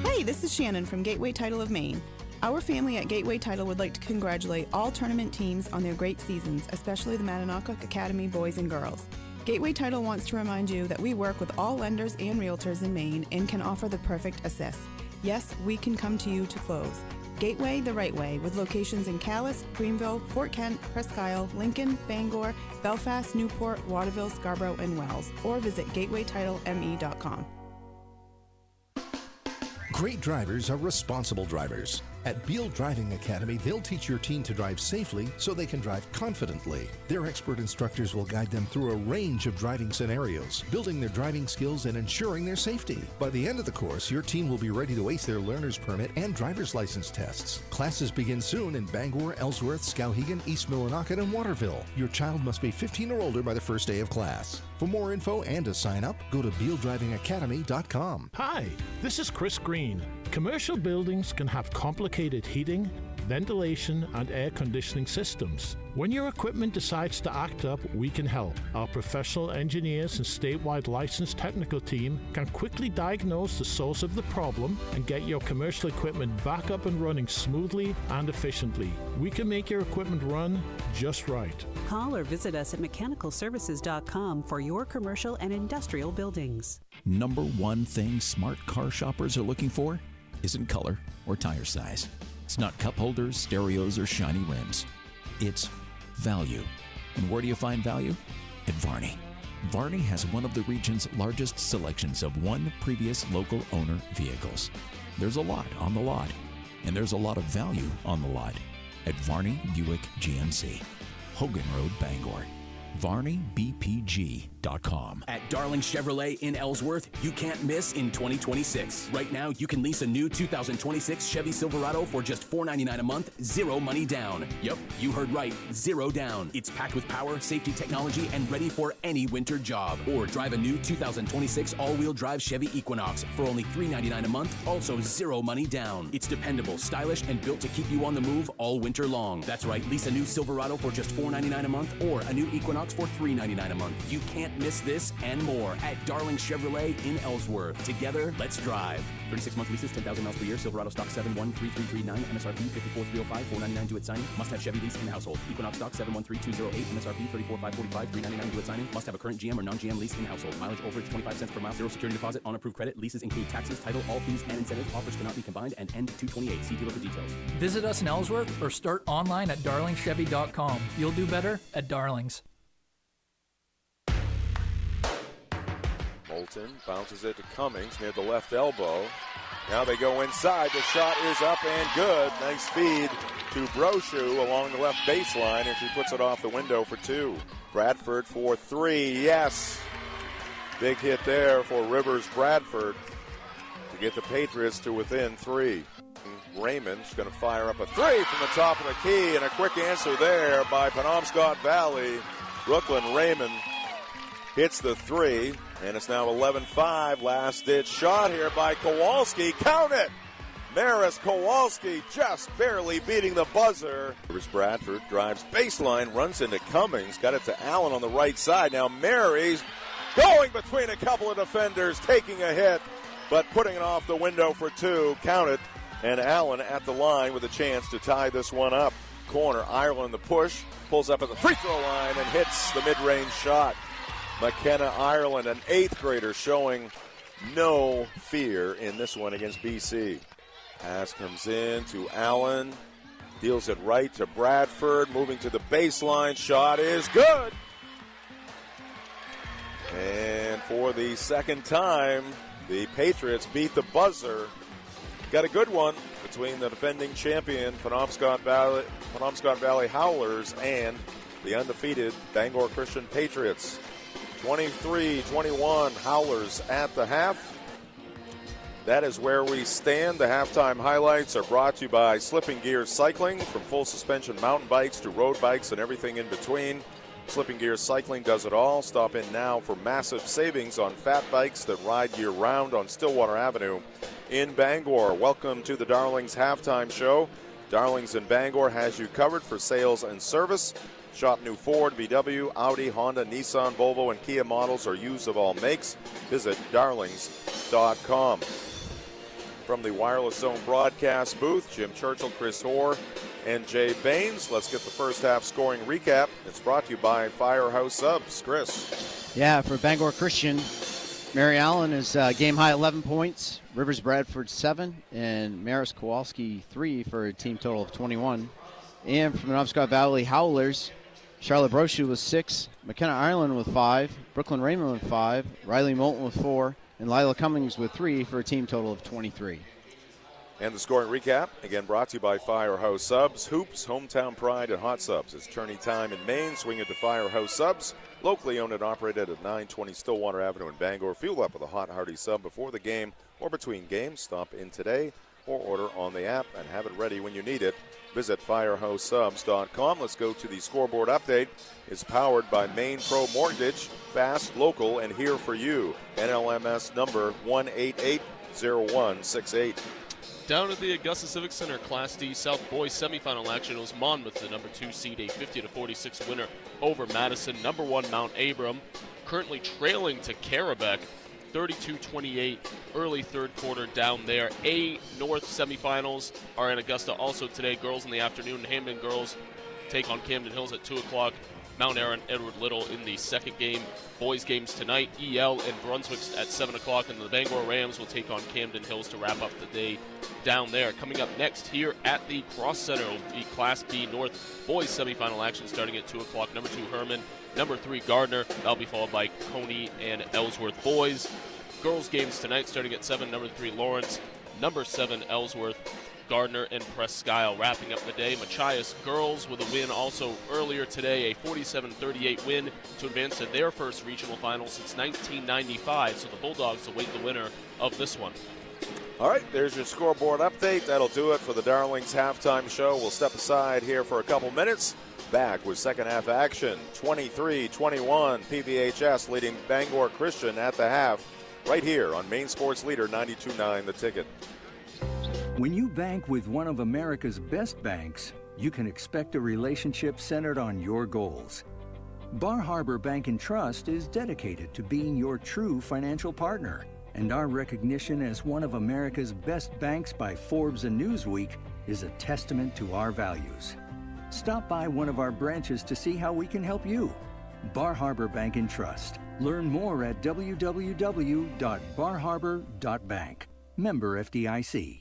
Hey, this is Shannon from Gateway Title of Maine. Our family at Gateway Title would like to congratulate all tournament teams on their great seasons, especially the Mattanock Academy boys and girls. Gateway Title wants to remind you that we work with all lenders and realtors in Maine and can offer the perfect assist. Yes, we can come to you to close. Gateway the right way, with locations in Calais, Greenville, Fort Kent, Presque Isle, Lincoln, Bangor, Belfast, Newport, Waterville, Scarborough, and Wells, or visit gatewaytitleme.com. Great drivers are responsible drivers. At Beal Driving Academy, they'll teach your teen to drive safely so they can drive confidently. Their expert instructors will guide them through a range of driving scenarios, building their driving skills and ensuring their safety. By the end of the course, your teen will be ready to ace their learner's permit and driver's license tests. Classes begin soon in Bangor, Ellsworth, Skowhegan, East Millinocket, and Waterville. Your child must be 15 or older by the first day of class. For more info and to sign up, go to BealDrivingAcademy.com. Hi, this is Chris Green. Commercial buildings can have complicated heating, ventilation, and air conditioning systems. When your equipment decides to act up, we can help. Our professional engineers and statewide licensed technical team can quickly diagnose the source of the problem and get your commercial equipment back up and running smoothly and efficiently. We can make your equipment run just right. Call or visit us at mechanicalservices.com for your commercial and industrial buildings. Number one thing smart car shoppers are looking for isn't color or tire size. It's not cup holders, stereos, or shiny rims. It's value. And where do you find value? At Varney. Varney has one of the region's largest selections of one previous local owner vehicles. There's a lot on the lot, and there's a lot of value on the lot at Varney Buick GMC, Hogan Road, Bangor. VarneyBPG.com. At Darling Chevrolet in Ellsworth, you can't miss in 2026. Right now, you can lease a new 2026 Chevy Silverado for just $499 a month, zero money down. Yep, you heard right, zero down. It's packed with power, safety technology, and ready for any winter job. Or drive a new 2026 all-wheel drive Chevy Equinox for only $399 a month, also zero money down. It's dependable, stylish, and built to keep you on the move all winter long. That's right, lease a new Silverado for just $499 a month or a new Equinox for $399 a month. You can't miss this and more at Darling Chevrolet in Ellsworth. Together, let's drive. 36-month leases, 10,000 miles per year. Silverado stock 713339, MSRP 54305, $499 due at signing. Must have Chevy lease in household. Equinox stock 713208, MSRP 34545, $399 due at signing. Must have a current GM or non-GM lease in household. Mileage overage 25 cents per mile. Zero security deposit on approved credit. Leases include taxes, title, all fees, and incentives. Offers cannot be combined and end 2/28. See dealer for details. Visit us in Ellsworth or start online at darlingchevy.com. You'll do better at Darlings. Moulton bounces it to Cummings near the left elbow. Now they go inside. The shot is up and good. Nice feed to Brochu along the left baseline, and she puts it off the window for two. Bradford for three. Yes. Big hit there for Rivers Bradford to get the Patriots to within three. Raymond's going to fire up a three from the top of the key, and a quick answer there by Penobscot Valley. Brooklyn Raymond hits the three, and it's now 11-5. Last-ditch shot here by Kowalski. Count it! Maris Kowalski just barely beating the buzzer. Rivers Bradford drives baseline, runs into Cummings, got it to Allen on the right side. Now Mary's going between a couple of defenders, taking a hit, but putting it off the window for two. Count it. And Allen at the line with a chance to tie this one up. Corner, Ireland the push, pulls up at the free throw line and hits the mid-range shot. McKenna Ireland, an eighth grader, showing no fear in this one against BC. Pass comes in to Allen, deals it right to Bradford, moving to the baseline. Shot is good. And for the second time, the Patriots beat the buzzer. Got a good one between the defending champion Penobscot Valley Howlers and the undefeated Bangor Christian Patriots. 23-21 Howlers at the half. That is where we stand. The halftime highlights are brought to you by Slipping Gears Cycling. From full suspension mountain bikes to road bikes and everything in between, Slipping Gears Cycling does it all. Stop in now for massive savings on fat bikes that ride year-round on Stillwater Avenue in Bangor. Welcome to the Darlings Halftime Show. Darlings in Bangor has you covered for sales and service. Shop new Ford, VW, Audi, Honda, Nissan, Volvo, and Kia models or used of all makes. Visit darlings.com. From the Wireless Zone broadcast booth, Jim Churchill, Chris Hoare, and Jay Baines. Let's get the first half scoring recap. It's brought to you by Firehouse Subs. Chris. Yeah, for Bangor Christian, Mary Allen is game high 11 points, Rivers Bradford 7, and Maris Kowalski 3 for a team total of 21. And from the Penobscot Valley Howlers, Charlotte Brochu with 6, McKenna Ireland with 5, Brooklyn Raymond with 5, Riley Moulton with 4, and Lila Cummings with 3 for a team total of 23. And the scoring recap, again brought to you by Firehouse Subs. Hoops, hometown pride, and hot subs. It's tourney time in Maine. Swing it to Firehouse Subs. Locally owned and operated at 920 Stillwater Avenue in Bangor. Fuel up with a hot, hearty sub before the game or between games. Stop in today or order on the app and have it ready when you need it. Visit firehousesubs.com. Let's go to the scoreboard update. It's powered by Maine Pro Mortgage. Fast, local, and here for you. NLMS number 1880168. Down at the Augusta Civic Center, Class D South Boys semifinal action. It was Monmouth, the number 2 seed, a 50-46 winner over Madison. Number 1 Mount Abram, currently trailing to Carabec, 32-28, early third quarter down there. A North semifinals are in Augusta also today. Girls in the afternoon. Hamden girls take on Camden Hills at 2 o'clock. Mount Aaron, Edward Little in the second game. Boys games tonight, EL and Brunswick at 7 o'clock, and the Bangor Rams will take on Camden Hills to wrap up the day down there. Coming up next here at the Cross Center will be Class B North Boys semifinal action starting at 2 o'clock. Number 2 Herman, number 3 Gardner. That'll be followed by Coney and Ellsworth Boys. Girls games tonight starting at 7, number 3 Lawrence, number 7 Ellsworth, Gardner, and Presque Isle. Wrapping up the day, Machias girls with a win also earlier today, a 47-38 win to advance to their first regional final since 1995. So the Bulldogs await the winner of this one. All right, there's your scoreboard update. That'll do it for the Darlings halftime show. We'll step aside here for a couple minutes. Back with second half action. 23-21, PVHS leading Bangor Christian at the half. Right here on Maine Sports Leader 92.9 The Ticket. When you bank with one of America's best banks, you can expect a relationship centered on your goals. Bar Harbor Bank and Trust is dedicated to being your true financial partner, and our recognition as one of America's best banks by Forbes and Newsweek is a testament to our values. Stop by one of our branches to see how we can help you. Bar Harbor Bank and Trust. Learn more at www.barharbor.bank. Member FDIC.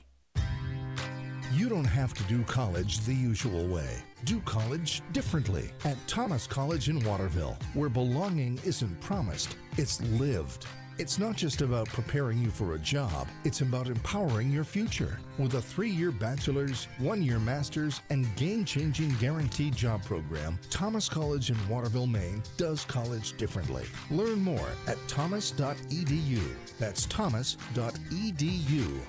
You don't have to do college the usual way. Do college differently at Thomas College in Waterville, where belonging isn't promised, it's lived. It's not just about preparing you for a job, it's about empowering your future. With a 3-year bachelor's, 1-year master's, and game-changing guaranteed job program, Thomas College in Waterville, Maine does college differently. Learn more at thomas.edu. That's thomas.edu.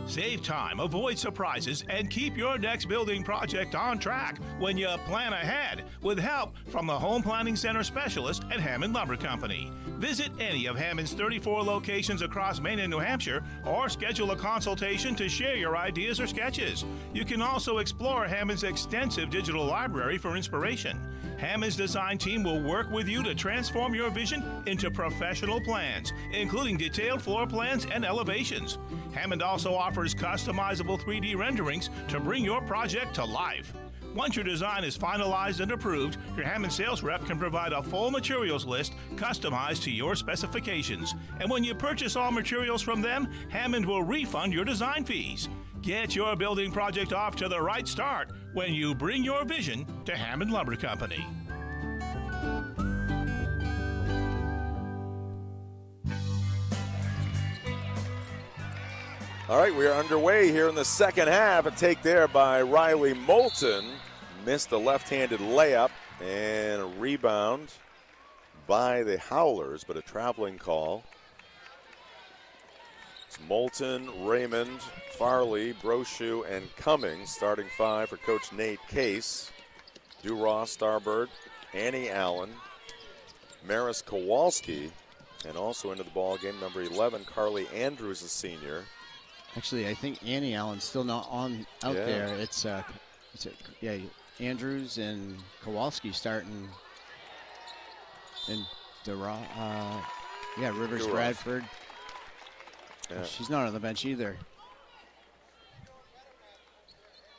Save time, avoid surprises, and keep your next building project on track when you plan ahead with help from the Home Planning Center specialist at Hammond Lumber Company. Visit any of Hammond's 34 locations across Maine and New Hampshire or schedule a consultation to share your ideas or sketches. You can also explore Hammond's extensive digital library for inspiration. Hammond's design team will work with you to transform your vision into professional plans, including detailed floor plans and elevations. Hammond also offers customizable 3D renderings to bring your project to life. Once your design is finalized and approved, your Hammond sales rep can provide a full materials list customized to your specifications. And when you purchase all materials from them, Hammond will refund your design fees. Get your building project off to the right start when you bring your vision to Hammond Lumber Company. All right, we are underway here in the second half. A take there by Riley Moulton. Missed the left-handed layup, and a rebound by the Howlers, but a traveling call. It's Moulton, Raymond, Farley, Brochu, and Cummings. Starting 5 for Coach Nate Case. Duras, Starbird, Annie Allen, Maris Kowalski, and also into the ball game, number 11, Carly Andrews, a senior. Actually, I think Annie Allen's still not out there. It's Andrews and Kowalski starting, and Rivers Bradford. Yeah. She's not on the bench either.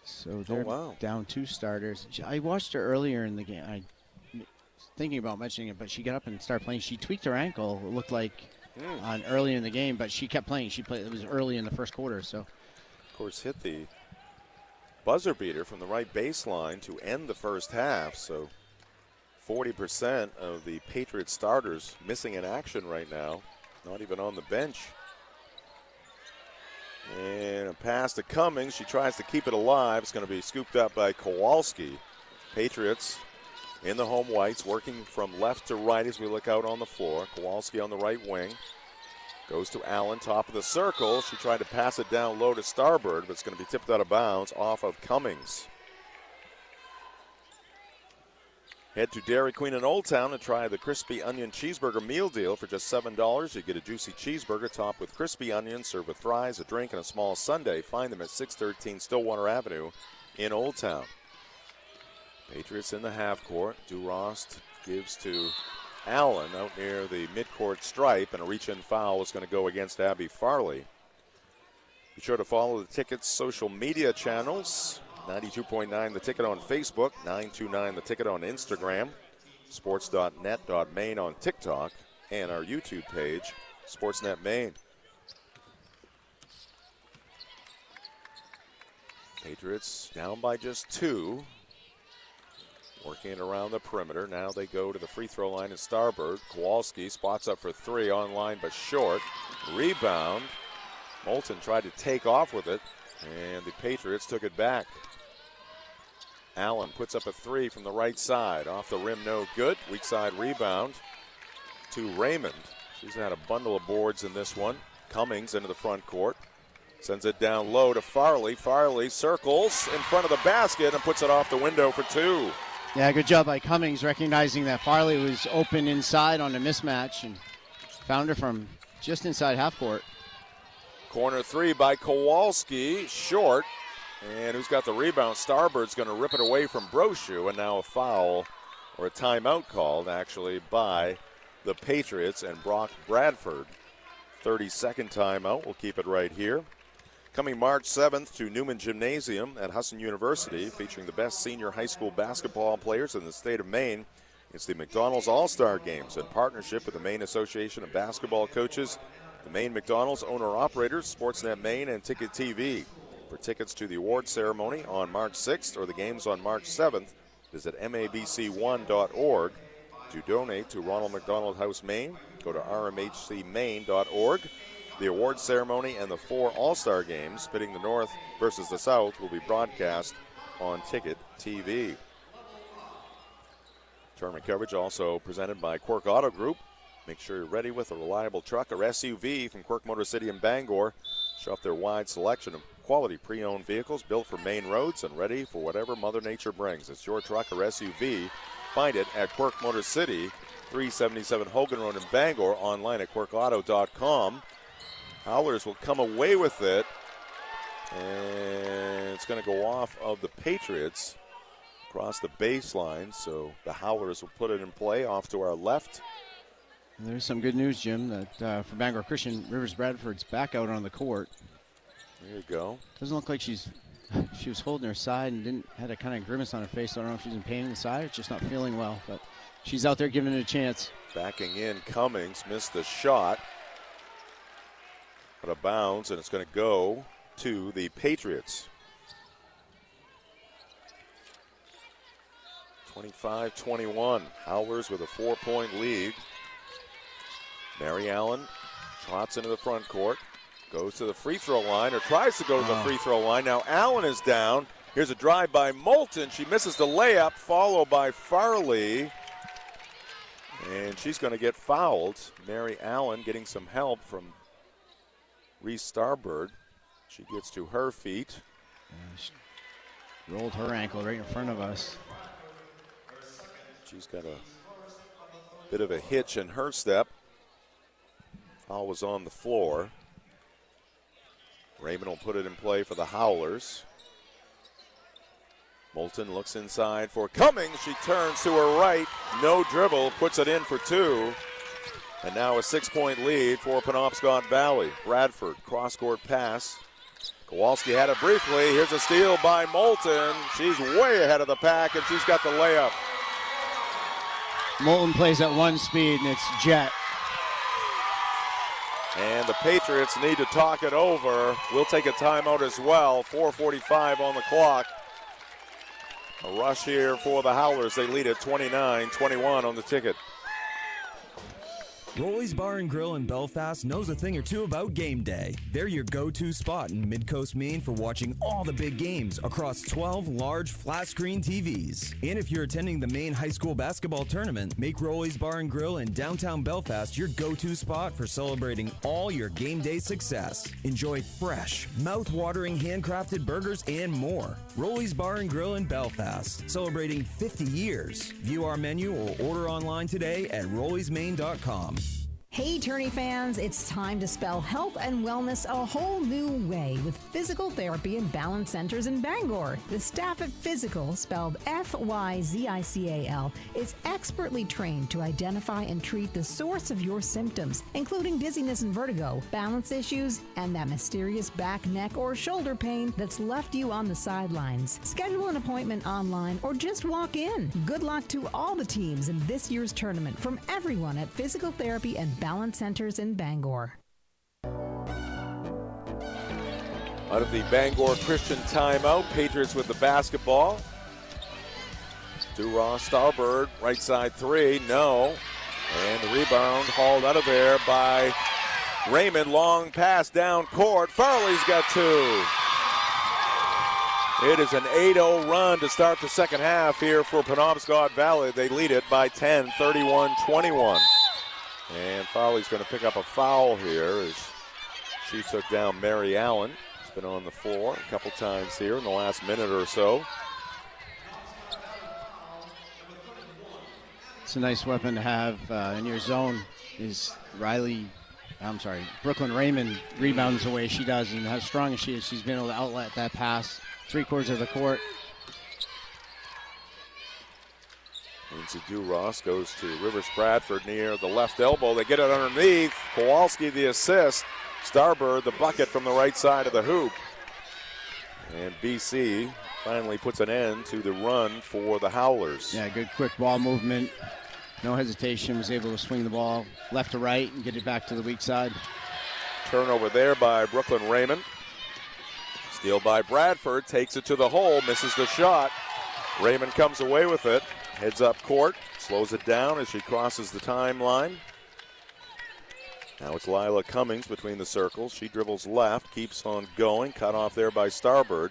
So they're down 2 starters. I watched her earlier in the game. I thinking about mentioning it, but she got up and started playing. She tweaked her ankle, it looked like, on early in the game, but she kept playing. She played. It was early in the first quarter, so. Of course, hit the buzzer beater from the right baseline to end the first half. So 40% of the Patriots starters missing in action right now, not even on the bench. And a pass to Cummings. She tries to keep it alive. It's going to be scooped up by Kowalski. Patriots in the home whites, working from left to right as we look out on the floor. Kowalski on the right wing. Goes to Allen, top of the circle. She tried to pass it down low to Starbird, but it's going to be tipped out of bounds off of Cummings. Head to Dairy Queen in Old Town and try the crispy onion cheeseburger meal deal. For just $7, you get a juicy cheeseburger topped with crispy onions, served with fries, a drink, and a small sundae. Find them at 613 Stillwater Avenue in Old Town. Patriots in the half court. Durost gives to Allen out near the midcourt stripe, and a reach-in foul is going to go against Abby Farley. Be sure to follow the Ticket's social media channels. 92.9 The Ticket on Facebook, 929 The Ticket on Instagram, sports.net.maine on TikTok, and our YouTube page, Sportsnet Maine. Patriots down by just 2. Working it around the perimeter. Now they go to the free throw line at Starbird. Kowalski spots up for 3, online but short. Rebound. Moulton tried to take off with it, and the Patriots took it back. Allen puts up a 3 from the right side. Off the rim, no good. Weak side rebound to Raymond. She's had a bundle of boards in this one. Cummings into the front court. Sends it down low to Farley. Farley circles in front of the basket and puts it off the window for 2. Yeah, good job by Cummings recognizing that Farley was open inside on a mismatch and found her from just inside half court. Corner 3 by Kowalski, short. And who's got the rebound? Starbird's going to rip it away from Brochu, and now a foul or a timeout called actually by the Patriots and Brock Bradford. 32nd timeout. We'll keep it right here. Coming March 7th to Newman Gymnasium at Husson University, featuring the best senior high school basketball players in the state of Maine. It's the McDonald's All-Star Games in partnership with the Maine Association of Basketball Coaches, the Maine McDonald's owner-operators, Sportsnet Maine, and Ticket TV. For tickets to the award ceremony on March 6th or the games on March 7th, visit mabc1.org. To donate to Ronald McDonald House, Maine, go to rmhcmaine.org. The award ceremony and the 4 All-Star games pitting the North versus the South will be broadcast on Ticket TV. Tournament coverage also presented by Quirk Auto Group. Make sure you're ready with a reliable truck or SUV from Quirk Motor City in Bangor. Show off their wide selection of quality pre-owned vehicles built for Maine roads and ready for whatever Mother Nature brings. It's your truck or SUV. Find it at Quirk Motor City, 377 Hogan Road in Bangor, online at quirkauto.com. Howlers will come away with it, and it's going to go off of the Patriots across the baseline, so the Howlers will put it in play off to our left. And there's some good news, Jim, that for Bangor Christian, Rivers Bradford's back out on the court. There you go. Doesn't look like she was holding her side and had a kind of grimace on her face. I don't know if she's in pain in the side or just not feeling well, but she's out there giving it a chance. Backing in, Cummings missed the shot. Out of bounds, and it's going to go to the Patriots. 25-21. Howlers with a 4-point lead. Mary Allen trots into the front court. Goes to the free throw line, or tries to go to the free throw line. Now Allen is down. Here's a drive by Moulton. She misses the layup, followed by Farley. And she's going to get fouled. Mary Allen getting some help from Reese Starbird. She gets to her feet. She rolled her ankle right in front of us. She's got a bit of a hitch in her step. Foul was on the floor. Raymond will put it in play for the Howlers. Moulton looks inside for Cummings. She turns to her right. No dribble. Puts it in for two. And now a 6-point lead for Penobscot Valley. Bradford, cross-court pass. Kowalski had it briefly. Here's a steal by Moulton. She's way ahead of the pack, and she's got the layup. Moulton plays at one speed, and it's jet. And the Patriots need to talk it over. We'll take a timeout as well. 4:45 on the clock. A rush here for the Howlers. They lead at 29-21 on the ticket. Rolly's Bar and Grill in Belfast knows a thing or two about game day. They're your go-to spot in Mid-Coast Maine for watching all the big games across 12 large flat-screen TVs. And if you're attending the Maine High School Basketball Tournament, make Rolly's Bar and Grill in downtown Belfast your go-to spot for celebrating all your game day success. Enjoy fresh, mouth-watering handcrafted burgers and more. Rolly's Bar and Grill in Belfast, celebrating 50 years. View our menu or order online today at rolliesmaine.com. Hey Tourney fans, it's time to spell health and wellness a whole new way with Physical Therapy and Balance Centers in Bangor. The staff at Physical, spelled F-Y-Z-I-C-A-L, is expertly trained to identify and treat the source of your symptoms, including dizziness and vertigo, balance issues, and that mysterious back, neck, or shoulder pain that's left you on the sidelines. Schedule an appointment online or just walk in. Good luck to all the teams in this year's tournament from everyone at Physical Therapy and Balance Centers in Bangor. Out of the Bangor Christian timeout, Patriots with the basketball. Duras, Starbird, right side three, no. And the rebound hauled out of there by Raymond. Long pass down court. Farley's got two. It is an 8-0 run to start the second half here for Penobscot Valley. They lead it by 10, 31-21. And Farley's going to pick up a foul here as she took down Mary Allen. She's been on the floor a couple times here in the last minute or so. It's a nice weapon to have in your zone. Is Brooklyn Raymond rebounds the way she does, and how strong as she is, she's been able to outlet that pass 3/4 of the court. Lindsay Duras goes to Rivers Bradford near the left elbow. They get it underneath. Kowalski the assist. Starbird the bucket from the right side of the hoop. And BC finally puts an end to the run for the Howlers. Yeah, good quick ball movement. No hesitation. Was able to swing the ball left to right and get it back to the weak side. Turnover there by Brooklyn Raymond. Steal by Bradford. Takes it to the hole. Misses the shot. Raymond comes away with it. Heads up court, slows it down as she crosses the timeline. Now it's Lila Cummings between the circles. She dribbles left, keeps on going, cut off there by Starbird.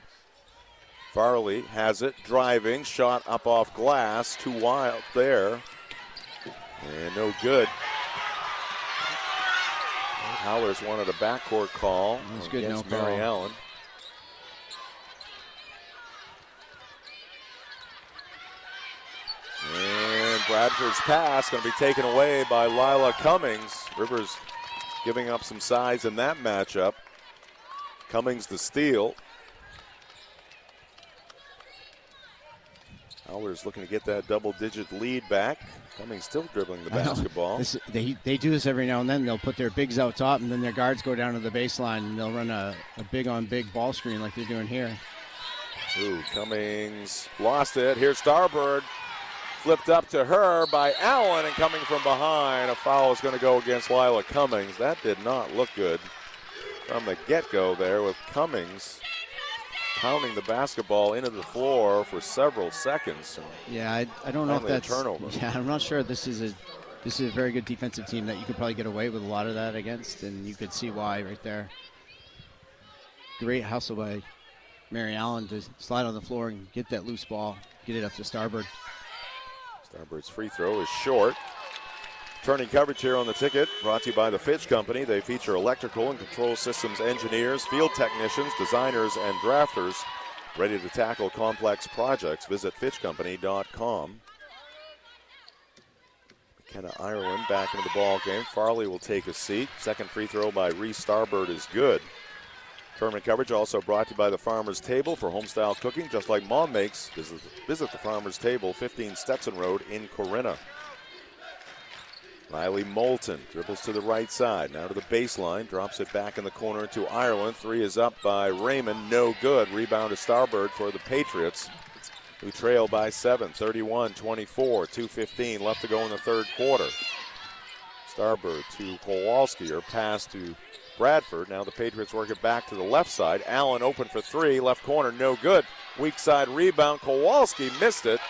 Farley has it, driving, shot up off glass, too wild there. And no good. Howlers wanted a backcourt call against Mary Allen. And Bradford's pass going to be taken away by Lila Cummings. Rivers giving up some size in that matchup. Cummings the steal. Howlers looking to get that double-digit lead back. Cummings still dribbling the basketball. They do this every now and then. They'll put their bigs out top, and then their guards go down to the baseline, and they'll run a big-on-big ball screen like they're doing here. Ooh, Cummings lost it. Here's Starbird. Flipped up to her by Allen, and coming from behind, a foul is going to go against Lila Cummings. That did not look good from the get-go there, with Cummings pounding the basketball into the floor for several seconds. Yeah, I don't know if that's turnover. Yeah, I'm not sure. This is a very good defensive team that you could probably get away with a lot of that against, and you could see why right there. Great hustle by Mary Allen to slide on the floor and get that loose ball, get it up to Starbird. Starbird's free throw is short. Turning coverage here on the ticket, brought to you by the Fitch Company. They feature electrical and control systems engineers, field technicians, designers, and drafters ready to tackle complex projects. Visit FitchCompany.com. McKenna Ireland back into the ball game. Farley will take a seat. Second free throw by Reese Starbird is good. Tournament coverage also brought to you by the Farmer's Table for homestyle cooking, just like Mom makes. Visit the Farmer's Table, 15 Stetson Road in Corinna. Riley Moulton dribbles to the right side, now to the baseline, drops it back in the corner to Ireland. Three is up by Raymond, no good. Rebound to Starbird for the Patriots, who trail by 7, 31-24, 2:15 left to go in the third quarter. Starbird to Kowalski, or pass to Bradford. Now the Patriots work it back to the left side. Allen open for three, left corner, no good. Weak side rebound, Kowalski missed it,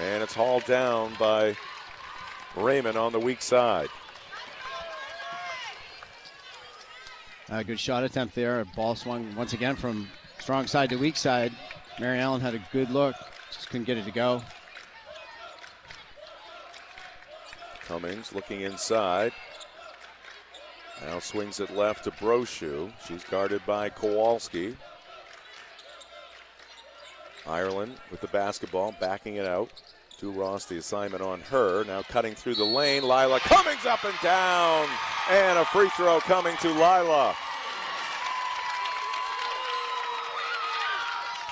and it's hauled down by Raymond on the weak side. Good shot attempt there. Ball swung once again from strong side to weak side. Mary Allen had a good look, just couldn't get it to go. Cummings looking inside. Now swings it left to Brochu. She's guarded by Kowalski. Ireland with the basketball, backing it out. To Ross, the assignment on her. Now cutting through the lane. Lila Cummings up and down. And a free throw coming to Lila.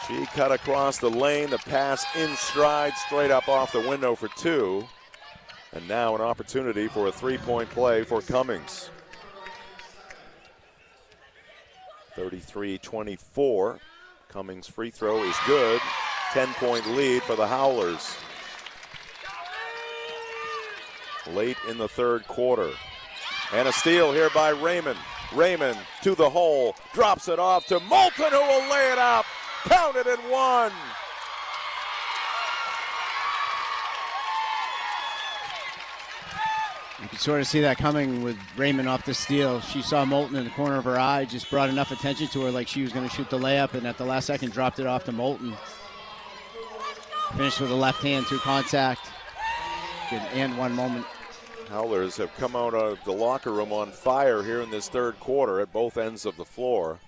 She cut across the lane. The pass in stride, straight up off the window for two. And now an opportunity for a three-point play for Cummings. 33-24. Cummings' free throw is good. 10-point lead for the Howlers. Late in the third quarter. And a steal here by Raymond. Raymond to the hole. Drops it off to Moulton, who will lay it up. Count it and one. You can sort of see that coming with Raymond off the steal. She saw Moulton in the corner of her eye, just brought enough attention to her like she was going to shoot the layup, and at the last second dropped it off to Moulton. Finished with a left hand through contact. Good and one moment. Howlers have come out of the locker room on fire here in this third quarter at both ends of the floor.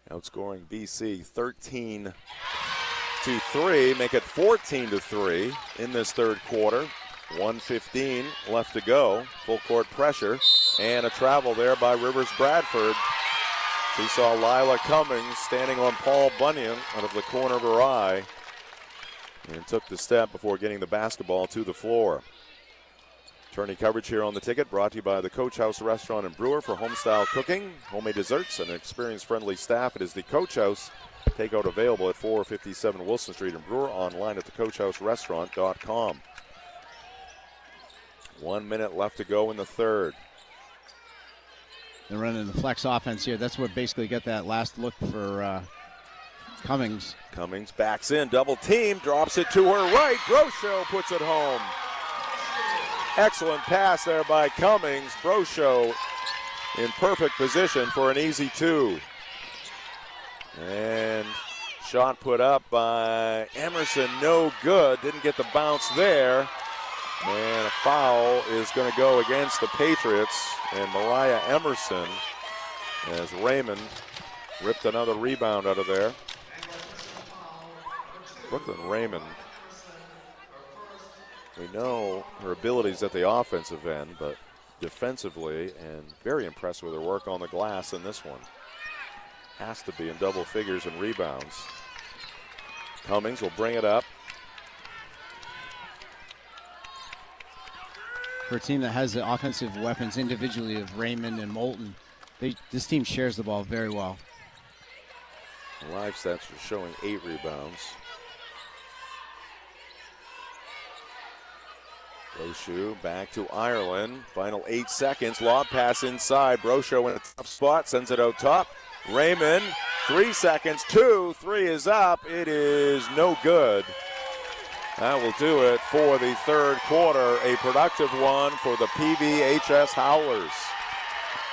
Outscoring BC 13-3, make it 14-3 in this third quarter. 1:15 left to go. Full court pressure and a travel there by Rivers Bradford. She saw Lila Cummings standing on Paul Bunyan out of the corner of her eye and took the step before getting the basketball to the floor. Tourney coverage here on the ticket brought to you by the Coach House Restaurant and Brewer for homestyle cooking, homemade desserts, and an experienced-friendly staff. It is the Coach House. Takeout available at 457 Wilson Street and Brewer, online at thecoachhouserestaurant.com. 1 minute left to go in the third. They're running the flex offense here. That's what basically got that last look for Cummings. Cummings backs in, double team, drops it to her right. Brocho puts it home. Excellent pass there by Cummings. Brocho in perfect position for an easy two. And shot put up by Emerson, no good. Didn't get the bounce there. And a foul is going to go against the Patriots and Mariah Emerson as Raymond ripped another rebound out of there. Brooklyn Raymond, we know her abilities at the offensive end, but defensively, and very impressed with her work on the glass in this one. Has to be in double figures in rebounds. Cummings will bring it up. For a team that has the offensive weapons individually of Raymond and Moulton, this team shares the ball very well. The live stats are showing 8 rebounds. Brochu back to Ireland. Final 8 seconds. Lob pass inside. Brochu in a tough spot. Sends it out top. Raymond, 3 seconds. 2, 3 is up. It is no good. That will do it for the third quarter. A productive one for the PVHS Howlers.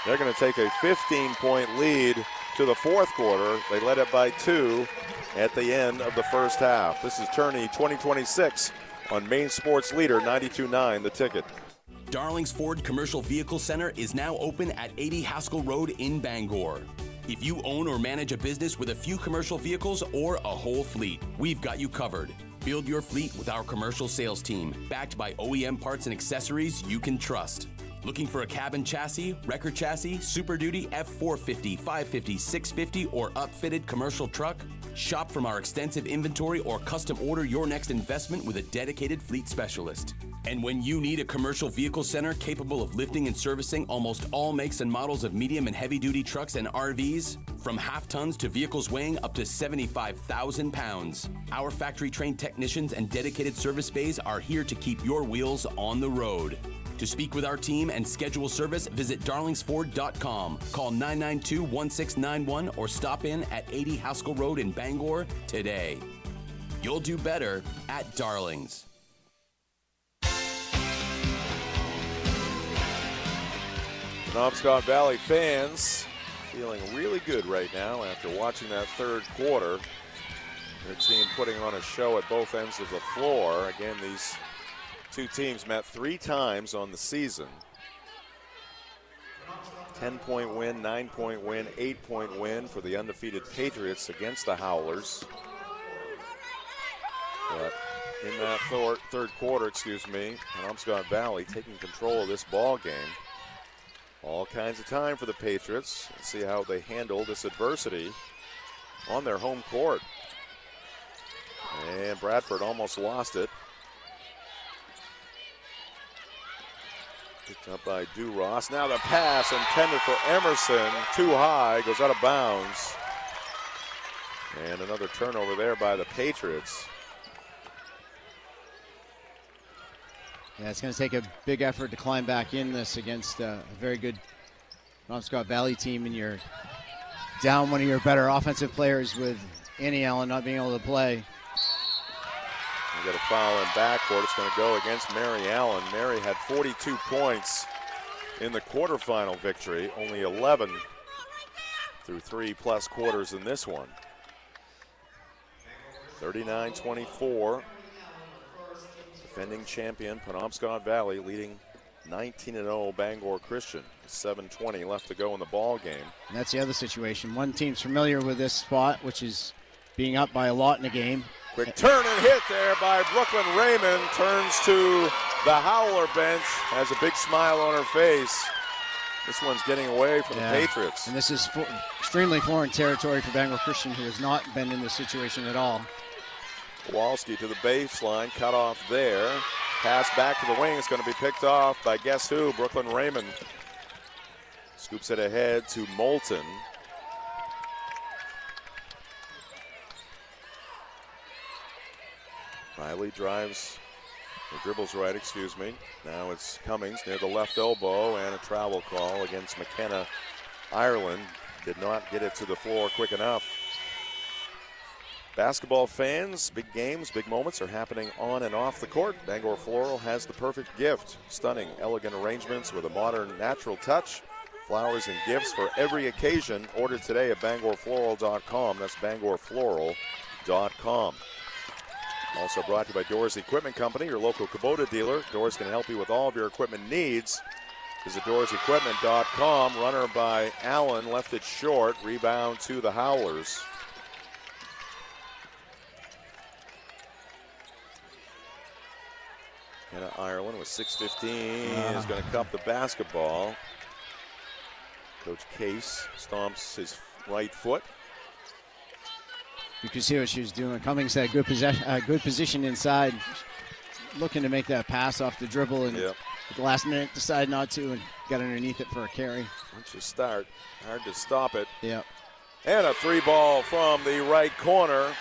They're going to take a 15-point lead to the fourth quarter. They led it by 2 at the end of the first half. This is Tourney 2026 on Maine Sports Leader 92.9 The Ticket. Darlings Ford Commercial Vehicle Center is now open at 80 Haskell Road in Bangor. If you own or manage a business with a few commercial vehicles or a whole fleet, we've got you covered. Build your fleet with our commercial sales team, backed by OEM parts and accessories you can trust. Looking for a cabin chassis, wrecker chassis, Super Duty, F450, 550, 650, or upfitted commercial truck? Shop from our extensive inventory or custom order your next investment with a dedicated fleet specialist. And when you need a commercial vehicle center capable of lifting and servicing almost all makes and models of medium and heavy-duty trucks and RVs, from half tons to vehicles weighing up to 75,000 pounds, our factory-trained technicians and dedicated service bays are here to keep your wheels on the road. To speak with our team and schedule service, visit darlingsford.com. Call 992-1691 or stop in at 80 Haskell Road in Bangor today. You'll do better at Darlings. Penobscot Valley fans feeling really good right now after watching that third quarter. Their team putting on a show at both ends of the floor. Again, these two teams met 3 times on the season. 10-point win, 9-point win, 8-point win for the undefeated Patriots against the Howlers. But in that third quarter, Penobscot Valley taking control of this ball game. All kinds of time for the Patriots. Let's see how they handle this adversity on their home court. And Bradford almost lost it. Picked up by DuRoss. Now the pass intended for Emerson. Too high, goes out of bounds. And another turnover there by the Patriots. Yeah, it's going to take a big effort to climb back in this against a very good Penobscot Valley team, and you're down one of your better offensive players with Annie Allen not being able to play. You got a foul in backcourt. It's going to go against Mary Allen. Mary had 42 points in the quarterfinal victory, only 11 through 3+ quarters in this one. 39-24. Defending champion Penobscot Valley leading 19-0 Bangor Christian. 7:20 left to go in the ball game. And that's the other situation. One team's familiar with this spot, which is being up by a lot in the game. Quick turn and hit there by Brooklyn Raymond. Turns to the Howler bench. Has a big smile on her face. This one's getting away from the Patriots. And this is extremely foreign territory for Bangor Christian, who has not been in this situation at all. Kowalski to the baseline, cut off there. Pass back to the wing. It's going to be picked off by guess who? Brooklyn Raymond. Scoops it ahead to Moulton. Riley drives, or dribbles right, Now it's Cummings near the left elbow, and a travel call against McKenna Ireland. Did not get it to the floor quick enough. Basketball fans, big games, big moments are happening on and off the court. Bangor Floral has the perfect gift. Stunning, elegant arrangements with a modern, natural touch. Flowers and gifts for every occasion. Order today at BangorFloral.com. That's BangorFloral.com. Also brought to you by Doors Equipment Company, your local Kubota dealer. Doors can help you with all of your equipment needs. Visit DoorsEquipment.com. Runner by Allen, left it short. Rebound to the Howlers. Kenna Ireland with 6:15 is going to cup the basketball. Coach Case stomps his right foot. You can see what she was doing. Cummings had good position inside, looking to make that pass off the dribble, and at the last minute decided not to and got underneath it for a carry. Once you start, hard to stop it. Yep. And a 3-ball from the right corner.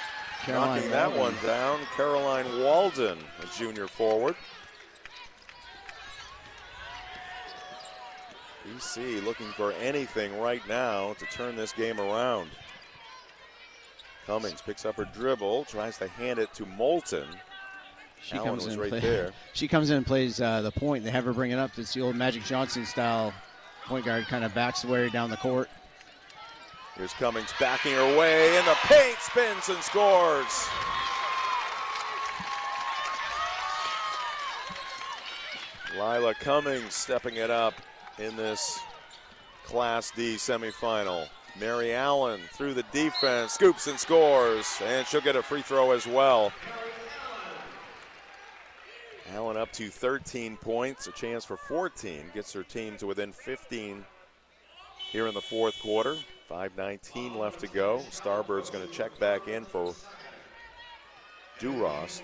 Caroline knocking that Walden. one down. Caroline Walden, a junior forward. BC looking for anything right now to turn this game around. Cummings picks up her dribble, tries to hand it to Moulton. Allen was right there. She comes in and plays the point. They have her bring it up. It's the old Magic Johnson style. Point guard kind of backs away down the court. Here's Cummings backing her way in the paint, spins and scores. Lila Cummings stepping it up in this Class D semifinal. Mary Allen through the defense, scoops and scores, and she'll get a free throw as well. Allen up to 13 points, a chance for 14, gets her team to within 15 here in the fourth quarter. 5:19 left to go. Starbird's going to check back in for Durost.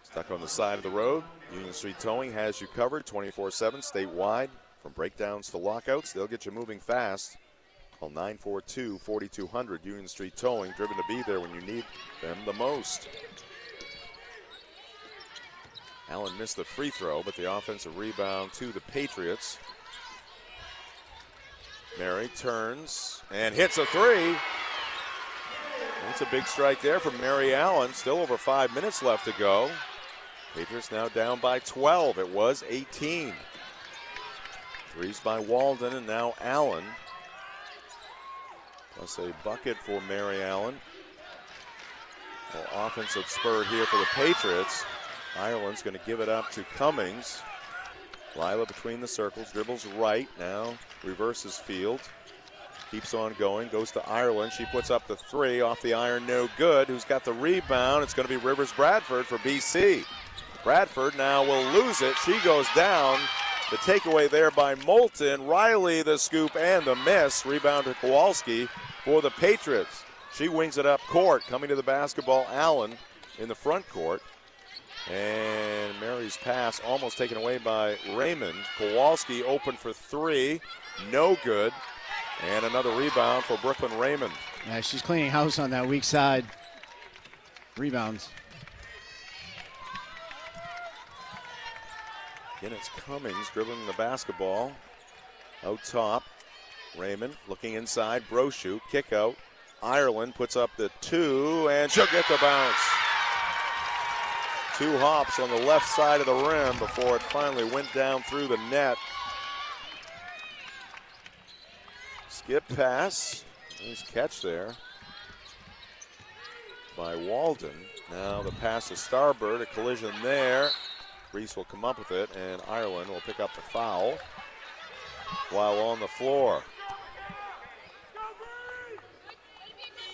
Stuck on the side of the road. Union Street Towing has you covered 24/7 statewide. From breakdowns to lockouts, they'll get you moving fast. Call 942-4200. Union Street Towing, driven to be there when you need them the most. Allen missed the free throw, but the offensive rebound to the Patriots. Mary turns and hits a three. That's a big strike there from Mary Allen. Still over 5 minutes left to go. Patriots now down by 12. It was 18. Threes by Walden and now Allen. Plus a bucket for Mary Allen. Well, offensive spurt here for the Patriots. Ireland's going to give it up to Cummings. Lila between the circles, dribbles right, now reverses field. Keeps on going, goes to Ireland. She puts up the three, off the iron, no good. Who's got the rebound? It's going to be Rivers Bradford for BC. Bradford now will lose it. She goes down. The takeaway there by Moulton. Riley the scoop and the miss. Rebound to Kowalski for the Patriots. She wings it up court. Coming to the basketball, Allen in the front court. And Mary's pass almost taken away by Raymond. Kowalski open for three. No good. And another rebound for Brooklyn Raymond. Yeah, she's cleaning house on that weak side. Rebounds. Again, it's Cummings dribbling the basketball. Out top, Raymond looking inside. Brochu, kick out. Ireland puts up the two, and she'll get the bounce. Two hops on the left side of the rim before it finally went down through the net. Skip pass. Nice catch there by Walden. Now the pass to Starbird, a collision there. Reese will come up with it, and Ireland will pick up the foul while on the floor.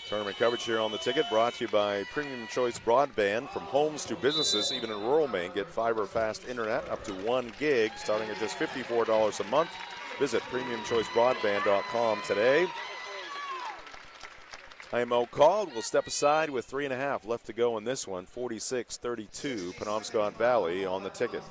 Tournament coverage here on the ticket brought to you by Premium Choice Broadband. From homes to businesses, even in rural Maine, get fiber fast internet up to 1 gig starting at just $54 a month. Visit PremiumChoiceBroadband.com today. Timeout called. We'll step aside with 3.5 left to go in this one. 46-32, Penobscot Valley on the ticket.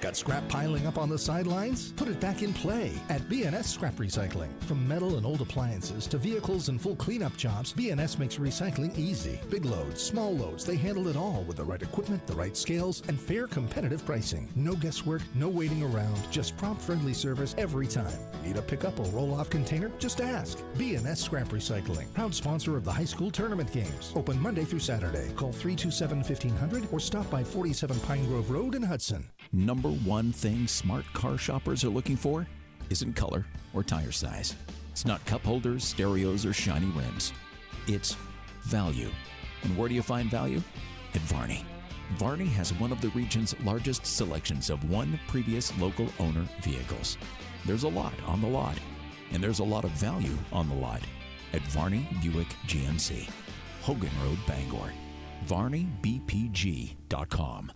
Got scrap piling up on the sidelines? Put it back in play at BNS Scrap Recycling. From metal and old appliances to vehicles and full cleanup jobs, BNS makes recycling easy. Big loads, small loads, they handle it all with the right equipment, the right scales, and fair competitive pricing. No guesswork, no waiting around, just prompt friendly service every time. Need a pickup or roll-off container? Just ask. BNS Scrap Recycling, proud sponsor of the high school tournament games. Open Monday through Saturday. Call 327-1500 or stop by 47 Pine Grove Road in Hudson. Number one thing smart car shoppers are looking for isn't color or tire size. It's not cup holders, stereos, or shiny rims. It's value. And where do you find value? At Varney. Varney has one of the region's largest selections of one previous local owner vehicles. There's a lot on the lot, and there's a lot of value on the lot at Varney Buick GMC. Hogan Road, Bangor. VarneyBPG.com.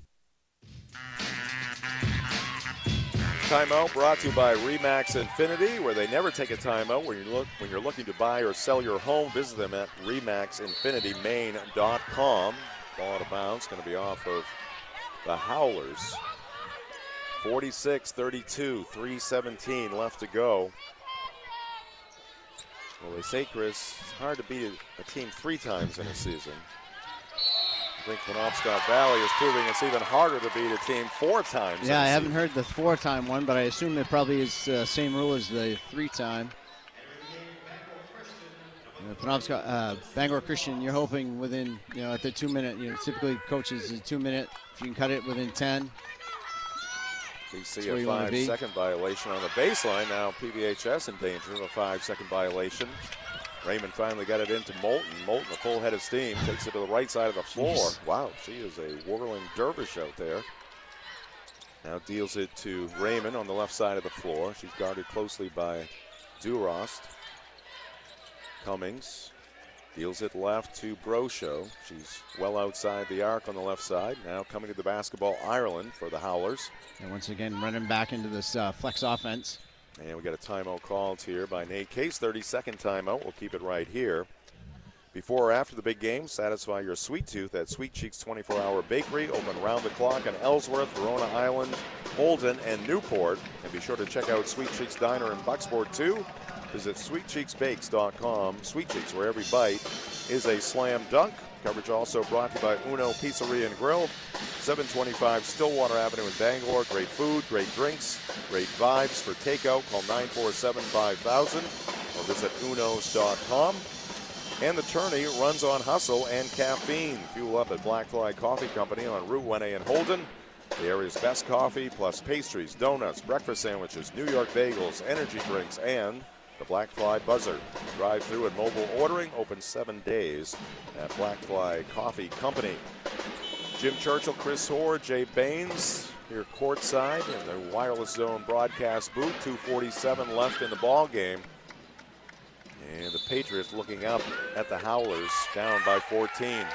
Timeout brought to you by Remax Infinity, where they never take a timeout. When you're looking to buy or sell your home, visit them at RemaxInfinityMaine.com. Ball out of bounds, going to be off of the Howlers. 46-32, 3:17 left to go. Well, they say, Chris, it's hard to beat a team 3 times in a season. I think Penobscot Valley is proving it's even harder to beat a team 4 times. Yeah, I haven't heard the 4-time one, but I assume it probably is the same rule as the 3-time. Penobscot, Bangor Christian, you're hoping within, at the 2-minute, typically coaches is 2-minute. If you can cut it within 10. We see a 5-second violation on the baseline. Now PBHS in danger of a 5-second violation. Raymond finally got it into Moulton. Moulton, a full head of steam, takes it to the right side of the floor. Jeez. Wow, she is a whirling dervish out there. Now deals it to Raymond on the left side of the floor. She's guarded closely by Durost. Cummings deals it left to Brosho. She's well outside the arc on the left side. Now coming to the basketball, Ireland for the Howlers. And once again, running back into this flex offense. And we got a timeout called here by Nate Case. 30-second timeout. We'll keep it right here. Before or after the big game, satisfy your sweet tooth at Sweet Cheeks 24-hour bakery. Open round the clock in Ellsworth, Verona Island, Holden, and Newport. And be sure to check out Sweet Cheeks Diner in Bucksport, too. Visit sweetcheeksbakes.com. Sweet Cheeks, where every bite is a slam dunk. Coverage also brought to you by Uno Pizzeria and Grill, 725 Stillwater Avenue in Bangor. Great food, great drinks, great vibes for takeout. Call 947-5000 or visit unos.com. And the tourney runs on hustle and caffeine. Fuel up at Black Fly Coffee Company on Route 1A in Holden. The area's best coffee, plus pastries, donuts, breakfast sandwiches, New York bagels, energy drinks, and the Black Fly Buzzard. Drive-through and mobile ordering, open 7 days at Black Fly Coffee Company. Jim Churchill, Chris Hoare, Jay Baines here courtside in the Wireless Zone broadcast booth. 2:47 left in the ball game. And the Patriots looking up at the Howlers, down by 14.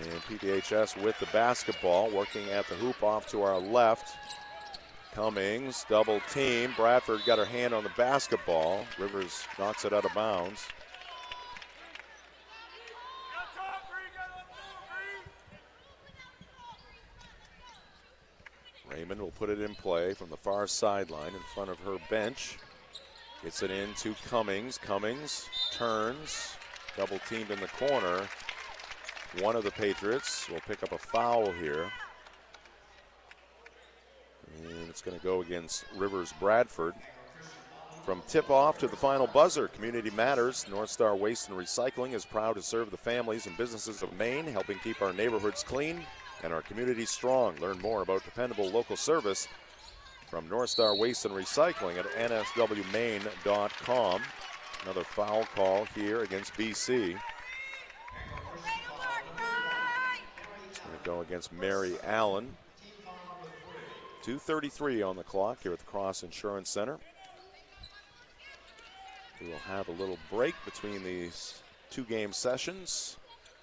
And PPHS with the basketball, working at the hoop off to our left. Cummings, double team. Bradford got her hand on the basketball. Rivers knocks it out of bounds. Raymond will put it in play from the far sideline in front of her bench. Gets it in to Cummings. Cummings turns, double teamed in the corner. One of the Patriots will pick up a foul here. And it's going to go against Rivers Bradford. From tip-off to the final buzzer, Community Matters. North Star Waste and Recycling is proud to serve the families and businesses of Maine, helping keep our neighborhoods clean and our communities strong. Learn more about dependable local service from North Star Waste and Recycling at nswmaine.com. Another foul call here against BC. It's going to go against Mary Allen. 2:33 on the clock here at the Cross Insurance Center. We will have a little break between these two-game sessions,